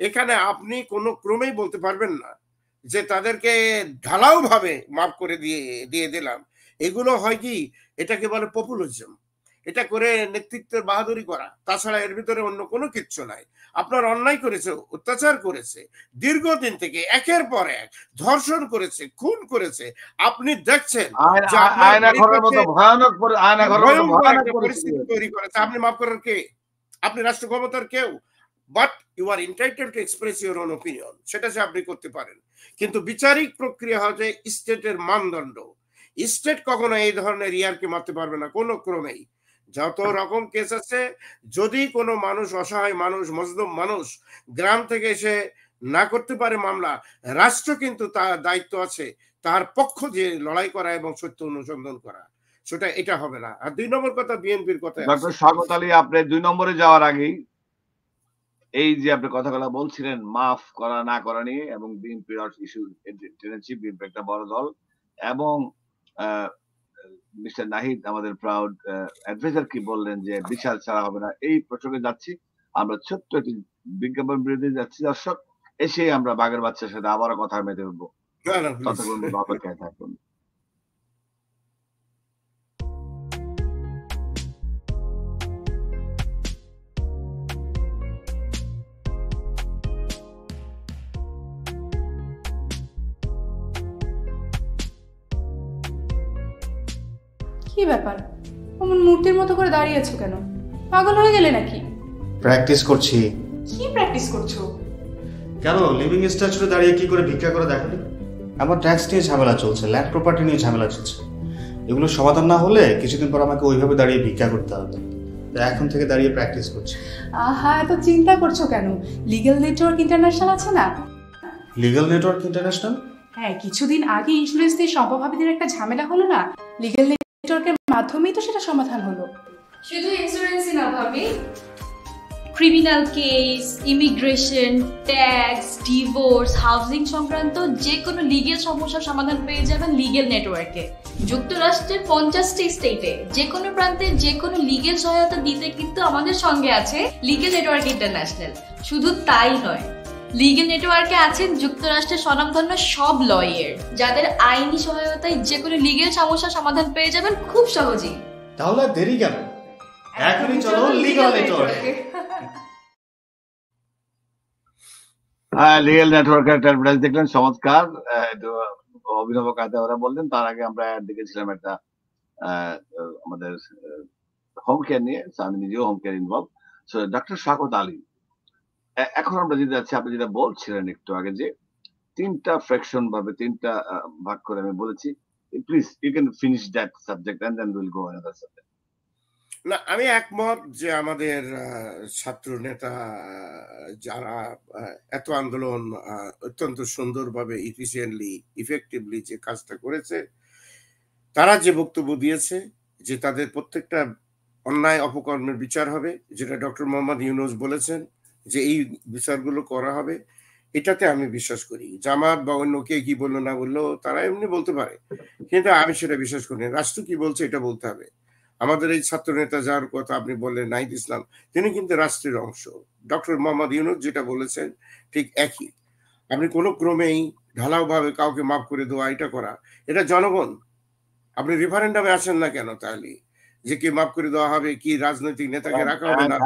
এখানে আপনি কোনো ক্রমেই বলতে পারবেন না যে তাদেরকে ঢালাও ভাবে মাফ করে দিয়ে দিলাম। এগুলো হয় কি, এটাকে বলে পপুলিজম। এটা করে নেতৃত্বের বাহাদুরি করা, তাছাড়া এর ভিতরে অন্য কোনো কিচ্ছু নাই। আপনার অন্যায় করেছে, অত্যাচার করেছে, দীর্ঘদিন থেকে একের পর এক ধর্ষণ করেছে, খুন করেছে, আপনি দেখছেন পরিস্থিতি তৈরি করেছে। আপনি মাফ করার কে? আপনি রাষ্ট্র ক্ষমতার কেউ? But you are entitled to express your own opinion, সেটা সে আপনি করতে পারেন। কিন্তু বিচারিক প্রক্রিয়া হচ্ছে স্টেটের মানদণ্ড। স্টেট কখনো এই ধরনের ইয়ারকে মারতে পারবে না কোনো ক্রমেই। যত রকম কেস আছে, যদি কোনো মানুষ, অসহায় মানুষ, মজলুম মানুষ গ্রাম থেকে এসে না করতে পারে মামলা, রাষ্ট্র কিন্তু তার দায়িত্ব আছে তার পক্ষ দিয়ে লড়াই করা এবং সত্য অনুসন্ধান করা। সেটা এটা হবে না। আর 2 নম্বর কথা, বিএনপির কথা। ডক্টর শওকত আলী, আপনি 2 নম্বরে যাওয়ার আগেই এই যে আপনি কথাগুলো বলছিলেন মাফ করা না করা নিয়ে, এবং বিএনপির ইস্যু টেনেছি, বিএনপি একটা বড় দল, এবং মিস্টার নাহিদ আমাদের প্রাউড অ্যাডভাইজার কি বললেন যে বিচার ছাড়া হবে না, এই প্রসঙ্গে যাচ্ছি আমরা। ছোট্ট একটি বিজ্ঞাপন বিরতি যাচ্ছি দর্শক, এসে আমরা বাঘের বাচ্চার সাথে আবারও কথা মেতে উঠবো। ততক্ষণ অপেক্ষায় থাকুন। কি ব্যাপার, অমন মূর্তির মতো করে দাঁড়িয়ে আছো কেন? পাগল হয়ে গেলে নাকি? প্র্যাকটিস করছি। কি প্র্যাকটিস করছো? কেন লিভিং স্ট্যাচুতে দাঁড়িয়ে কি করে ভিক্ষা করে দেখনি? আমার ট্যাক্স নিয়ে ঝামেলা চলছে, ল্যান্ড প্রপার্টি নিয়ে ঝামেলা চলছে। এগুলো সমাধান না হলে কিছুদিন পর আমাকে ওইভাবে দাঁড়িয়ে ভিক্ষা করতে হবে। এখন থেকে দাঁড়িয়ে প্র্যাকটিস করছি। আহা, এত চিন্তা করছো কেন? লিগ্যাল নেটওয়ার্ক ইন্টারন্যাশনাল আছে না? Legal network international? হ্যাঁ, কিছুদিন আগে ইন্স্যুরেন্স দিয়ে সম্পভাবিদের একটা ঝামেলা হলো না, লিগ্যাল নেটওয়ার্কের মাধ্যমেই তো সেটা সমাধান হলো। শুধু ইন্স্যুরেন্সই না ভাবি, criminal case, immigration, tax, divorce, housing সংক্রান্ত যে কোনো লিগ্যাল সমস্যার সমাধান পেয়ে যাবেন লিগ্যাল নেটওয়ার্কে। যুক্তরাষ্ট্রের 50টি স্টেটে যে কোনো প্রান্তে যে কোনো লিগ্যাল সহায়তা দিতে কিন্তু আমাদের সঙ্গে আছে লিগ্যাল নেটওয়ার্ক ইন্টারন্যাশনাল। শুধু তাই নয়, লিগ্যাল নেটওয়ার্কে আছেন যুক্তরাষ্ট্রের স্বনামধন্য সব লয়ার, যাদের আইনি সহায়তায় যে কোনো লিগ্যাল সমস্যার সমাধান পেয়ে যাবেন খুব সহজেই। তাহলে দেরি কেন? এখনই চলো লিগ্যাল নেটওয়ার্কে। লিগ্যাল নেটওয়ার্কের একটা অ্যাডভার্টাইজ দেখলেন, চমৎকার অভিনব কায়দায় ওরা বললেন। তার আগে আমরা অ্যাড দেখেছিলাম একটা আমাদের হোম কেয়ার নিয়ে, আমি নিজেও home care involve. Doctor Shawkat Ali, এখন আমরা যেটা যাচ্ছি, আপনি যেটা বলছিলেন একটু আগে যে 3টা ফ্র্যাকশন ভাবে 3টা ভাগ করে আমি বলেছি, please you can finish that subject and then will go another subject. না, আমি একমত যে আমাদের ছাত্র নেতা যারা এত আন্দোলন অত্যন্ত সুন্দরভাবে ইফিসিয়েন্টলি ইফেক্টিভলি যে কাজটা করেছে, তারা যে বক্তব্য দিয়েছে যে তাদের প্রত্যেকটা অন্যায় অপকর্মের বিচার হবে, যেটা ডক্টর মোহাম্মদ ইউনূস বলেছেন যে এই বিচারগুলো করা হবে, এটাতে আমি বিশ্বাস করি। জামাত বা অন্য কে কি বললো না বললো তারা এমনি বলতে পারে, কিন্তু আমি সেটা বিশ্বাস করি। রাষ্ট্র কি বলছে এটা বলতে হবে। আমাদের এই ছাত্র নেতা যার কথা আপনি বললেন নাহিদ ইসলাম, তিনি কিন্তু রাষ্ট্রের অংশ। ডক্টর মোহাম্মদ ইউনূস যেটা বলেছেন ঠিক একই। আপনি কোনো ক্রমেই ঢালাও ভাবে কাউকে মাফ করে দেওয়া, এটা করা, এটা জনগণ আপনি রেফারেন্ডামে আসেন না কেন তাহলে, যে কি মাফ করে দেওয়া হবে, কি রাজনৈতিক নেতাকে রাখা হবে না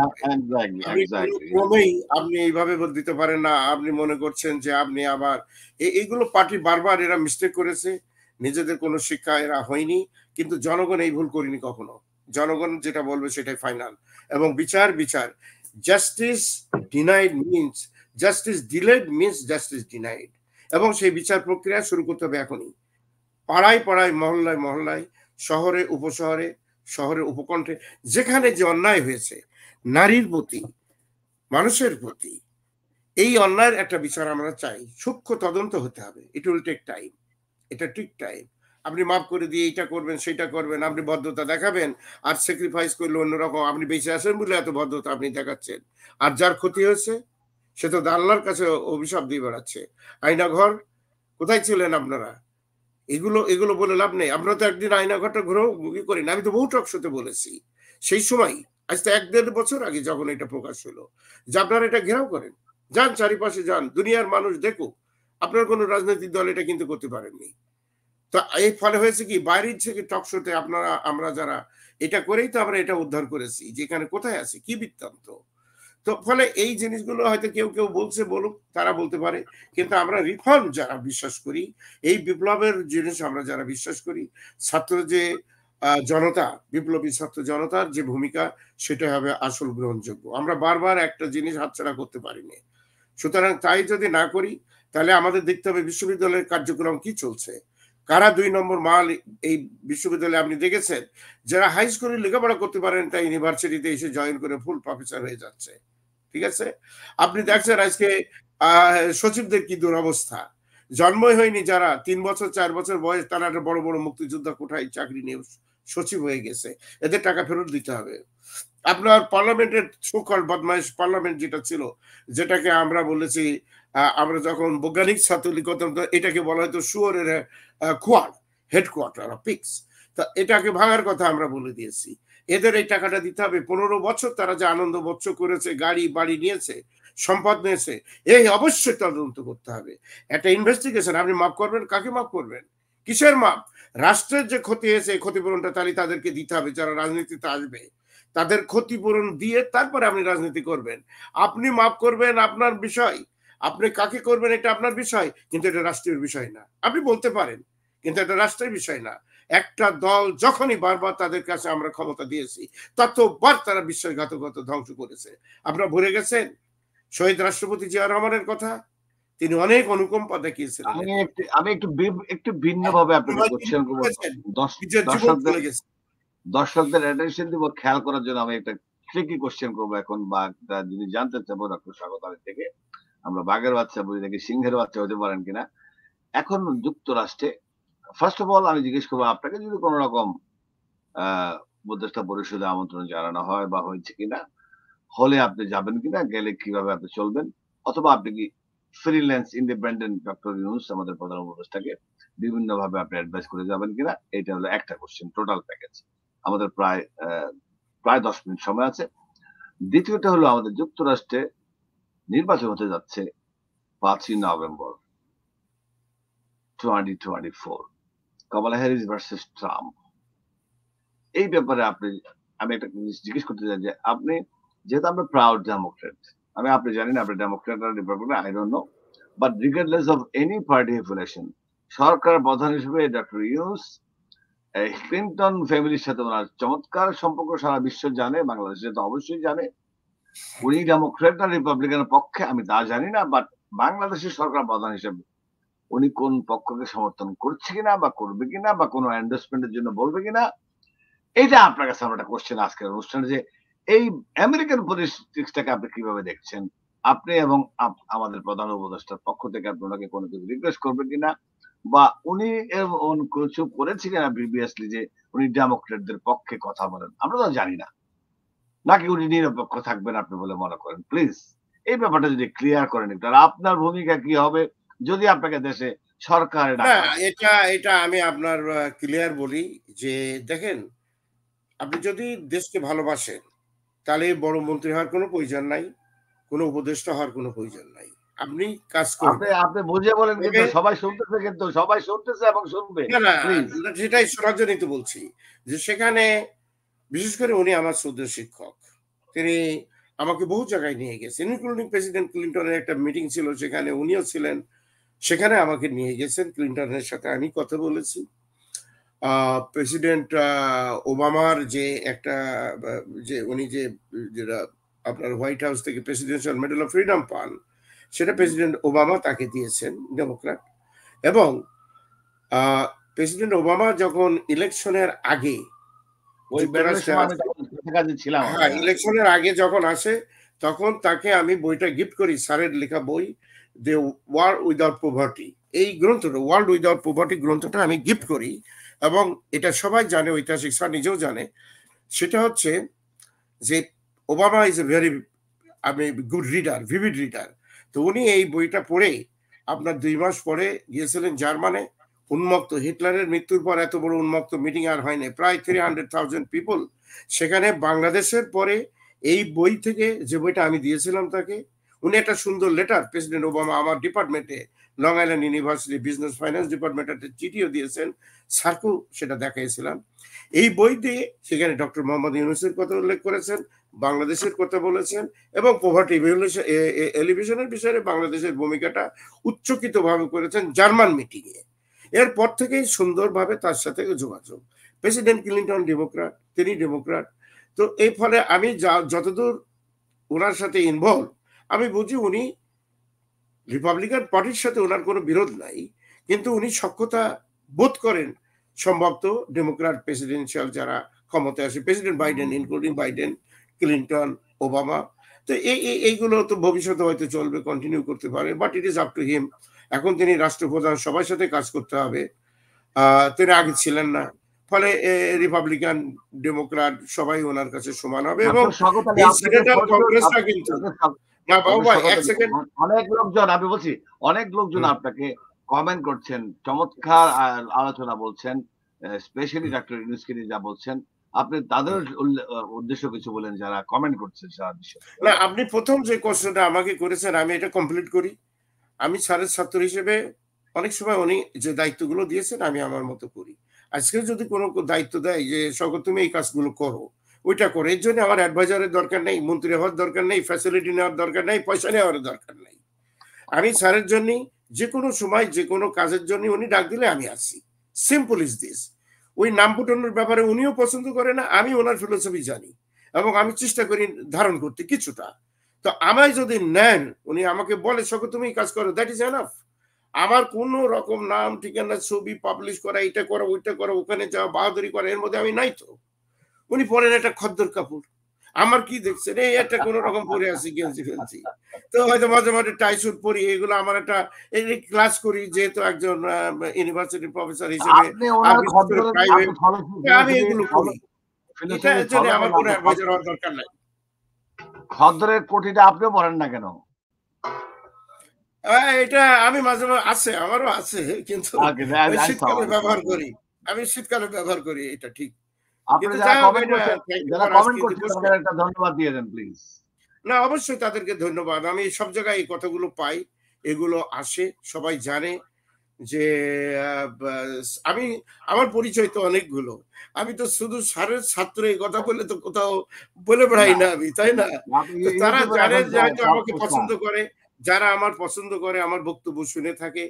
ক্রমেই আপনি এইভাবে দিতে পারেন না। আপনি মনে করছেন যে আপনি আবার এইগুলো পার্টি বারবার এরা মিস্টেক করেছে, নিজেদের কোনো শিক্ষা এরা হয়নি, কিন্তু জনগণ এই ভুল করিনি কখনো। জনগণ যেটা বলবে সেটাই ফাইনাল। এবং বিচার justice denied means justice delayed means justice denied. এবং সেই বিচার প্রক্রিয়া শুরু করতে হবে এখনই, পাড়ায় পাড়ায়, মহল্লায় মহল্লায়, শহরে উপশহরে, শহরের উপকণ্ঠে, যেখানে যে অন্যায় হয়েছে নারীর প্রতি, মানুষের প্রতি, এই অন্যায়ের একটা বিচার আমরা চাই। সূক্ষ্ম তদন্ত হতে হবে। ইট উইল টেক টাইম, এটা ঠিক টাইম। আপনি মাফ করে দিয়ে এইটা করবেন সেটা করবেন, আপনি ভদ্রতা দেখাবেন, আর স্যাক্রিফাইস করলে অন্যরকম, আপনি বেঁচে আসেন বলে এত ভদ্রতা আপনি দেখাচ্ছেন, আর যার ক্ষতি হয়েছে সে তো আল্লাহর কাছে অভিশাপ দিয়ে বেড়াচ্ছে। আয়না ঘর কোথায় ছিলেন আপনারা? এগুলো বলে লাভ নেই। আমরা তো একদিন আয়না ঘরটা ঘুরেও করি না। আমি তো বহু টক শোতে বলেছি সেই সময়, আজ তো 1-1.5 বছর আগে যখন এটা প্রকাশ হলো, যে আপনারা এটা ঘেরাও করেন, যান চারিপাশে যান, দুনিয়ার মানুষ দেখুক। আপনার কোনো রাজনৈতিক দল এটা কিন্তু করতে পারেননি। তো এই ফলে হয়েছে কি, বাইরের থেকে টক শোতে আমরা যারা এটা করেই তো আমরা এটা উদ্ধার করেছি, যেখানে কোথায় আছে কি বৃত্তান্ত। তো ফলে এই জিনিসগুলো হয়তো কেউ কেউ বলছে, বলুক, তারা বলতে পারে, কিন্তু আমরা রিফর্ম যারা বিশ্বাস করি, এই বিপ্লবের জিনিস আমরা যারা বিশ্বাস করি, ছাত্র যে জনতা, বিপ্লবী ছাত্র জনতার যে ভূমিকা, সেটা হবে আসল গ্রহণযোগ্য। আমরা বারবার একটা জিনিস হাতছাড়া করতে পারিনি। সুতরাং তাই যদি না করি, তাহলে আমাদের দেখতে হবে বিশ্ববিদ্যালয়ের কার্যক্রম কি চলছে, কারা 2 নম্বর মাল এই বিশ্ববিদ্যালয়ে। আপনি দেখেছেন যারা হাই স্কুলে লেখাপড়া করতে পারেন, তাই ইউনিভার্সিটিতে এসে জয়েন করে ফুল প্রফেসর হয়ে যাচ্ছে। ঠিক আছে, আপনি দেখছেন আজকে সচিবদের কি দুরবস্থা। জন্মই হয়নি যারা 3 বছর 4 বছর বয়স, তারা একটা বড় বড় মুক্তিযোদ্ধা কোঠায় চাকরি নিয়ে সচিব হয়ে গেছে, এদের টাকা ফেরত দিতে হবে। আপনার পার্লামেন্টের সকল বদমাইশ পার্লামেন্ট যেটা ছিল, যেটাকে আমরা বলেছি, আমরা যখন বৈজ্ঞানিক ছাত্রলীগ করতাম, এটাকে বলা হয়তো শুয়োরের হেডকোয়ার্টার অফ পিগস। তা এটাকে ভাঙার কথা আমরা বলে দিয়েছি। এদের এই টাকাটা দিতে হবে। 15 বছর তারা যে আনন্দ বচ্চ করেছে, গাড়ি বাড়ি নিয়েছে, সম্পদ নিয়েছে, এই অবশ্যই তদন্ত করতে হবে, একটা ইনভেস্টিগেশন। আপনি মাফ করবেন, কাকে মাফ করবেন, কিসের মাপ? রাষ্ট্রের যে ক্ষতি হয়েছে, ক্ষতিপূরণটা তাহলে তাদেরকে দিতে হবে। যারা রাজনীতিতে আসবে তাদের ক্ষতিপূরণ দিয়ে তারপরে আপনি রাজনীতি করবেন। আপনি মাফ করবেন আপনার বিষয়, আপনি কাকে করবেন এটা আপনার বিষয়, কিন্তু এটা রাষ্ট্রীয় বিষয় না। আপনি বলতে পারেন, কিন্তু এটা রাষ্ট্রের বিষয় না। একটা দল যখনই বারবার তাদের কাছে আমরা ক্ষমতা দিয়েছি, ততবার তারা বিশ্বাসঘাতকতা ধ্বংস করেছে। আপনারা ভুলে গেছেন শহীদ রাষ্ট্রপতি জিয়া রহমানের কথা? তিনি অনেক অনুকম্পা দেখিয়েছিলেন। আমি একটু ভিন্ন ভাবে আপনাকে কোশ্চেন করব, দর্শকদের অ্যাটেনশন দিব, খেয়াল করার জন্য আমি একটা ট্রিকি কোশ্চেন করবো এখন, বা একটা জিনিস জানতে চাবো ডক্টর স্বাগত আলী থেকে। আমরা বাঘের বাচ্চা বলি নাকি সিংহের বাচ্চা হতে পারেন কিনা। এখন যুক্তরাষ্ট্রে ফার্স্ট অফ অল আমি জিজ্ঞেস করবো আপনাকে, যদি কোন রকম উপদেষ্টা পরিষদে আমন্ত্রণ জানানো হয় বা হয়েছে কিনা, হলে আপনি যাবেন কিনা, গেলে কিভাবে আপনি চলবেন, অথবা আপনি কি ফ্রিল্যান্স ইন্ডিপেন্ডেন্ট ডক্টর ইউনূস আমাদের প্রধান উপদেষ্টাকে বিভিন্ন ভাবে আপনি অ্যাডভাইস করে যাবেন কিনা। এটা হলো একটা কোশ্চেন, টোটাল প্যাকেজ। আমাদের প্রায় 10 মিনিট সময় আছে। দ্বিতীয়টা হলো আমাদের যুক্তরাষ্ট্রে নির্বাচন হতে যাচ্ছে 5ই নভেম্বর 2024, কমলা হ্যারিস ভার্সেস ট্রাম্প। এই ব্যাপারে আমি একটা জিনিস জিজ্ঞেস করতে চাই যে আপনি, যেহেতু আমরা প্রাউড ডেমোক্রেট, আপনি জানেন আপনি ডেমোক্রেট আর republican, I don't know, but regardless of any party affiliation, সরকার প্রধান হিসেবে ডক্টর ইউনূস ক্লিন্টন ফ্যামিলির সাথে ওনার চমৎকার সম্পর্ক সারা বিশ্ব জানে, বাংলাদেশে তো অবশ্যই জানে। উনি ডেমোক্রেট না রিপাবলিকানের পক্ষে আমি তা জানি না, বাট বাংলাদেশের সরকার প্রধান হিসেবে উনি কোন পক্ষকে সমর্থন করছে কিনা বা করবে কিনা বা কোনো এন্ডোর্সমেন্টের জন্য বলবে কিনা, এটা আপনার কাছে আমার একটা কোশ্চেন আজকের অনুষ্ঠানে, যে এই আমেরিকান পলিটিক্সটাকে আপনি কিভাবে দেখছেন, আপনি এবং আমাদের প্রধান উপদেষ্টার পক্ষ থেকে আপনি ওনাকে কোনো কিছু রিকোয়েস্ট করবেন কিনা, বা উনি কিছু করেছে কিনা প্রিভিয়াসলি যে উনি ডেমোক্রেটদের পক্ষে কথা বলেন, আমরা তো জানি না, নাকি উনি নিরপেক্ষ থাকবেন আপনি বলে মনে করেন। প্লিজ এই ব্যাপারটা যদি ক্লিয়ার করেন একটু, আর আপনার ভূমিকা কি হবে যদি আপনাকে দেশে সরকার। এটা আমি আপনার ক্লিয়ার বলি যে দেখেন, আপনি যদি দেশকে ভালোবাসেন তাহলে বড় মন্ত্রী হওয়ার কোনো প্রয়োজন নাই, কোনো উপদেষ্টা হওয়ার কোনো প্রয়োজন নাই। আপনি কাজ করবেন। আপনি বুঝে বলেন, কিন্তু সবাই শুনতেছে, কিন্তু সবাই শুনতেছে এবং শুনবে। না, সেটাই শোনার জন্যই তো বলছি যে সেখানে বিশেষ করে উনি আমার শ্রদ্ধেয় শিক্ষক, তিনি আমাকে বহু জায়গায় নিয়ে গেছেন, ইনক্লুডিং প্রেসিডেন্ট ক্লিন্টনের একটা মিটিং ছিল, সেখানে উনিও ছিলেন, সেখানে আমাকে নিয়ে গেছেন, ক্লিন্টনের সাথে আমি কথা বলেছি। প্রেসিডেন্ট ওবামার যে একটা যে উনি যেটা আপনার হোয়াইট হাউস থেকে প্রেসিডেন্সিয়াল মেডেল অফ ফ্রিডম পান, সেটা প্রেসিডেন্ট ওবামা তাকে দিয়েছেন, ডেমোক্র্যাট। এবং প্রেসিডেন্ট ওবামা যখন ইলেকশনের আগে ইলেকশনের আগে যখন আসে, তখন তাকে আমি বইটা গিফট করি, স্যারের লেখা বই দ্য ওয়ার্ল্ড উইদাউট পভার্টি, এই গ্রন্থটা, ওয়ার্ল্ড উইদাউট পভার্টি গ্রন্থটা আমি গিফট করি। এবং এটা সবাই জানে, ঐতিহাসিক স্যার নিজেও জানে, সেটা হচ্ছে যে Obama is a very good reader, vivid reader. তো উনি এই বইটা পড়ে আপনার 2 মাস পরে গিয়েছিলেন জার্মানে। উন্মুক্ত হিটলারের মৃত্যুর পর এত বড় উন্মুক্ত মিটিং আর হয়নি, প্রায় 300,000 পিপল সেখানে। বাংলাদেশের পরে এই বই থেকে, যে বইটা আমি দিয়েছিলাম তাকে, উনি একটা সুন্দর লেটার প্রেসিডেন্ট ওবামা আমার ডিপার্টমেন্টে, long island university business finance ডিপার্টমেন্টে চিঠিও দিয়েছেন, স্যারকেও সেটা দেখাইছিলাম। এই বই দিয়ে সেখানে ডক্টর মোহাম্মদ ইউনূসের কথা উল্লেখ করেছেন, বাংলাদেশের কথা বলেছেন, এবং পভার্টি এলিভেশনের বিষয়ে বাংলাদেশের ভূমিকাটা উচ্চকিতভাবে করেছেন জার্মান মিটিংয়ে। এরপর থেকেই সুন্দরভাবে তার সাথে যোগাযোগ। প্রেসিডেন্ট ক্লিন্টন ডেমোক্র্যাট, তিনি ডেমোক্র্যাট। তো এই ফলে আমি যতদূর ওনার সাথে ইনভলভ, আমি বুঝি উনি রিপাবলিকান পার্টির সাথে ওনার কোনো বিরোধ নাই, কিন্তু উনি সক্ষতা বোধ করেন সম্ভবত ডেমোক্র্যাট প্রেসিডেন্সিয়াল যারা ক্ষমতায় আসে, president Biden, including Biden, Clinton, Obama. তো এইগুলো তো ভবিষ্যতে হয়তো চলবে, কন্টিনিউ করতে পারে, but it is up to him. এখন তিনি রাষ্ট্রপ্রধান, সবার সাথে কাজ করতে হবে, তিনি আগে ছিলেন না, ফলে রিপাবলিকান ডেমোক্র্যাট সবাই ওনার কাছে সমান হবে। এবং কংগ্রেসটা কিন্তু অনেক লোকজন, আমি বলছি অনেক লোকজন আপনাকে কমেন্ট করছেন, চমৎকার আলোচনা বলছেন, স্পেশালি ডক্টর ইউনূসকে নিয়ে যা বলছেন, আপনি তাদের উদ্দেশ্য কিছু বলেন যারা কমেন্ট করছেন সারা বিশ্বে। না, আপনি প্রথম যে কোশ্চেনটা আমাকে করেছেন, আমি এটা কমপ্লিট করি। আমি স্যারের ছাত্র হিসেবে অনেক সময় উনি যে দায়িত্বগুলো দিয়েছেন আমি আমার মতো করি। আজকে যদি কোনো দায়িত্ব দেয় যে সকল তুমি এই কাজগুলো করো, ওইটা করো, এর জন্য আমার অ্যাডভাইজারের দরকার নেই, মন্ত্রী হওয়ার দরকার নেই, ফ্যাসিলিটি নেওয়ার দরকার নেই, পয়সা নেওয়ার দরকার নেই। আমি স্যারের জন্য যে কোনো সময় যে কোনো কাজের জন্য উনি ডাক দিলে আমি আসি। Simple is this. ওই নাম ফুটানোর ব্যাপারে উনিও পছন্দ করে না, আমি ওনার ফিলোসফি জানি এবং আমি চেষ্টা করি ধারণ করতে কিছুটা। তো আমায় যদি নেন, উনি আমাকে বলে সকল তুমি কাজ করো, দ্যাট ইজ এনাফ। আমার কোনো রকম নাম ঠিকানা ছবি পাবলিশ করা, এটা করা ওইটা করা, ওখানে যাওয়া, বাহাদুরি করা, এর মধ্যে আমি নাই। তো উনি পরেন একটা খদ্দর কাপড়, আমার কি দেখছেন এই একটা কোন রকম পরে আসি, গেঞ্জি ফেলছি, তো হয়তো মাঝে মাঝে টাই স্যুট পরি, এগুলো আমার একটা ক্লাস করি যেহেতু একজন ইউনিভার্সিটি প্রফেসর হিসেবে, আমি এগুলো করি। এটার জন্য আমার কোনো অ্যাডভাইজার হওয়ার দরকার নাই। খদ্দরের কোটিটা আপনিও পড়েন না কেন? এটা আমি মাঝে মাঝে আছে, আমারও আছে, কিন্তু শীতকালে ব্যবহার করি, আমি শীতকালে ব্যবহার করি, এটা ঠিক। না, অবশ্যই তাদেরকে ধন্যবাদ। আমি সব জায়গায় এই কথাগুলো পাই, এগুলো আসে, সবাই জানে যে আমি, আমার পরিচয় তো অনেকগুলো, আমি তো শুধু স্যারের ছাত্র এই কথা বলে তো কোথাও বলে বেড়াই না আমি, তাই না? তারা জানে যে হয়তো আমাকে পছন্দ করে, যারা আমার পছন্দ করে, আমার বক্তব্য শুনে থাকে,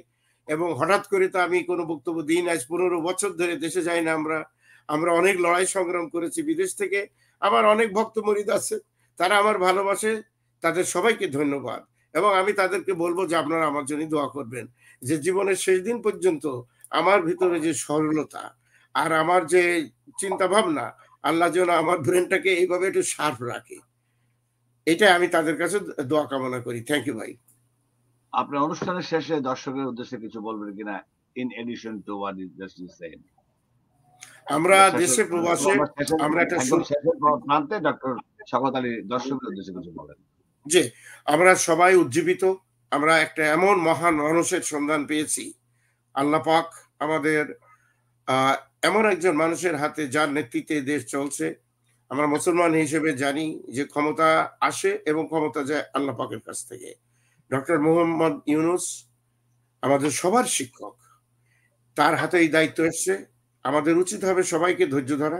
এবং হঠাৎ করে তো আমি কোনো বক্তব্য দিই না। 15 বছর ধরে দেশে যাই না, আমরা অনেক লড়াই সংগ্রাম করেছি বিদেশ থেকে, আমার অনেক ভক্ত মরিদ আছে, তারা আমার ভালোবাসে, তাদের সবাইকে ধন্যবাদ। এবং আমি তাদেরকে বলবো যে আপনারা আমার জন্য দোয়া করবেন, যে জীবনের শেষ দিন পর্যন্ত আমার ভিতরে যে সরলতা আর আমার যে চিন্তা ভাবনা, আল্লাহ যেন আমার ব্রেনটাকে এইভাবে একটু শার্প রাখে, এটা আমি তাদের কাছে দোয়া কামনা করি। থ্যাংক ইউ ভাই। আপনার অনুষ্ঠানের শেষে দর্শকের উদ্দেশ্যে কিছু বলবেন কিনা, in addition to what is just you said? আমরা দেশে প্রবাসে আমরা একটা প্রান্তে ডক্টর শওকত আলী দর্শকের উদ্দেশ্যে কিছু বলেন। জি, আমরা সবাই উজ্জীবিত, আমরা একটা এমন মহান মানুষের সন্ধান পেয়েছি। আল্লাহ পাক আমাদের এমন একজন মানুষের হাতে, যার নেতৃত্বে দেশ চলছে। আমরা মুসলমান হিসেবে জানি যে ক্ষমতা আসে এবং ক্ষমতা যায় আল্লাহ পাকের কাছ থেকে। ডক্টর মোহাম্মদ ইউনুস আমাদের সবার শিক্ষক, তার হাতে এই দায়িত্ব এসছে। আমাদের উচিত হবে সবাইকে ধৈর্য ধরা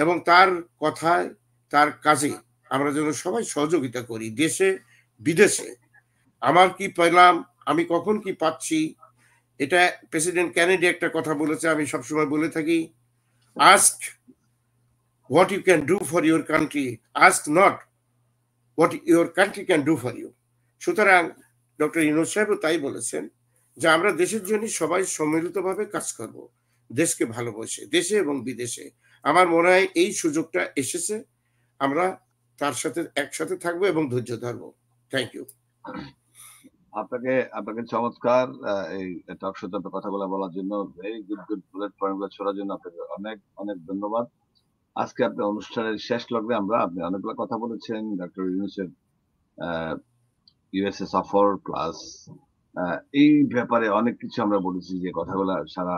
এবং তার কথায় তার কাজে আমরা যেন সবাই সহযোগিতা করি, দেশে বিদেশে। আমার কি পেলাম, আমি কখন কি পাচ্ছি, এটা প্রেসিডেন্ট কেনেডি একটা কথা বলেছে, আমি সবসময় বলে থাকি, ask what you can do for your country, ask not what your country can do for you. সুতরাং ডক্টর ইউনূস সাহেব তাই বলেছেন যে আমরা দেশের জন্য সবাই সম্মিলিতভাবে কাজ করব, দেশকে ভালোবাসে, দেশে এবং বিদেশে। আমার মনে হয় এই সুযোগটা এসেছে, আমরা তার সাথে একসাথে থাকবো এবং ধৈর্য ধরবো। Thank you. আপনাকে চমৎকার এই টক শোতে কথাগুলো বলার জন্য, ভেরি গুড বুলেট পয়েন্টগুলো ছোড়ার জন্য আপনাকে অনেক অনেক ধন্যবাদ। আজকে আপনার অনুষ্ঠানের শেষ লগ্নে আপনি অনেকগুলো কথা বলেছেন, ডক্টর ইউনূসের ইউএসএ সফর প্লাস এই ব্যাপারে অনেক কিছু আমরা বলেছি, যে কথাগুলো সারা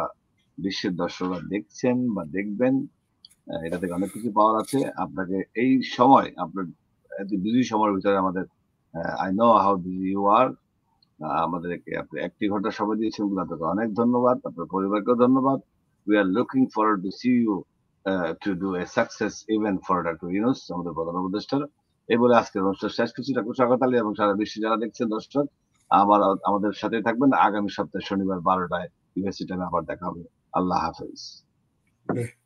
বিশ্বের দর্শকরা দেখছেন বা দেখবেন, এটা থেকে অনেক কিছু পাওয়ার আছে। আপনাকে এই সময়, আপনার বিজি সময়ের ভিতরে আমাদের, I know how busy you are, আমাদেরকে আপনি 1 ঘন্টা সময় দিয়েছেন বলে আপনাকে অনেক ধন্যবাদ, আপনার পরিবারকেও ধন্যবাদ। We are looking forward to see you to do a success event for doctor Yunus, আমাদের প্রধান উপদেষ্টার। এই বলে আজকের অনুষ্ঠান শেষ করছি। ডক্টর স্বাগত আলী এবং সারা বিশ্বে যারা দেখছেন দর্শক, আমাদের সাথে থাকবেন। আগামী সপ্তাহে শনিবার 12টায় ইউএসএ টাইমে আবার দেখা হবে। আল্লাহ হাফেজ।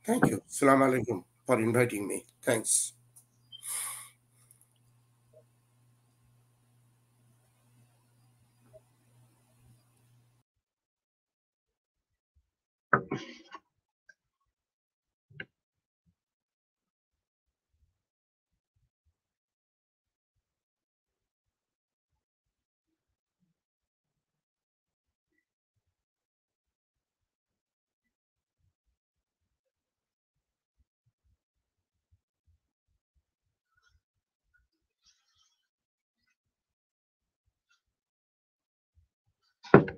Thank you. আসসালামু আলাইকুম ফর ইনভাইটিং মি। থ্যাঙ্কস।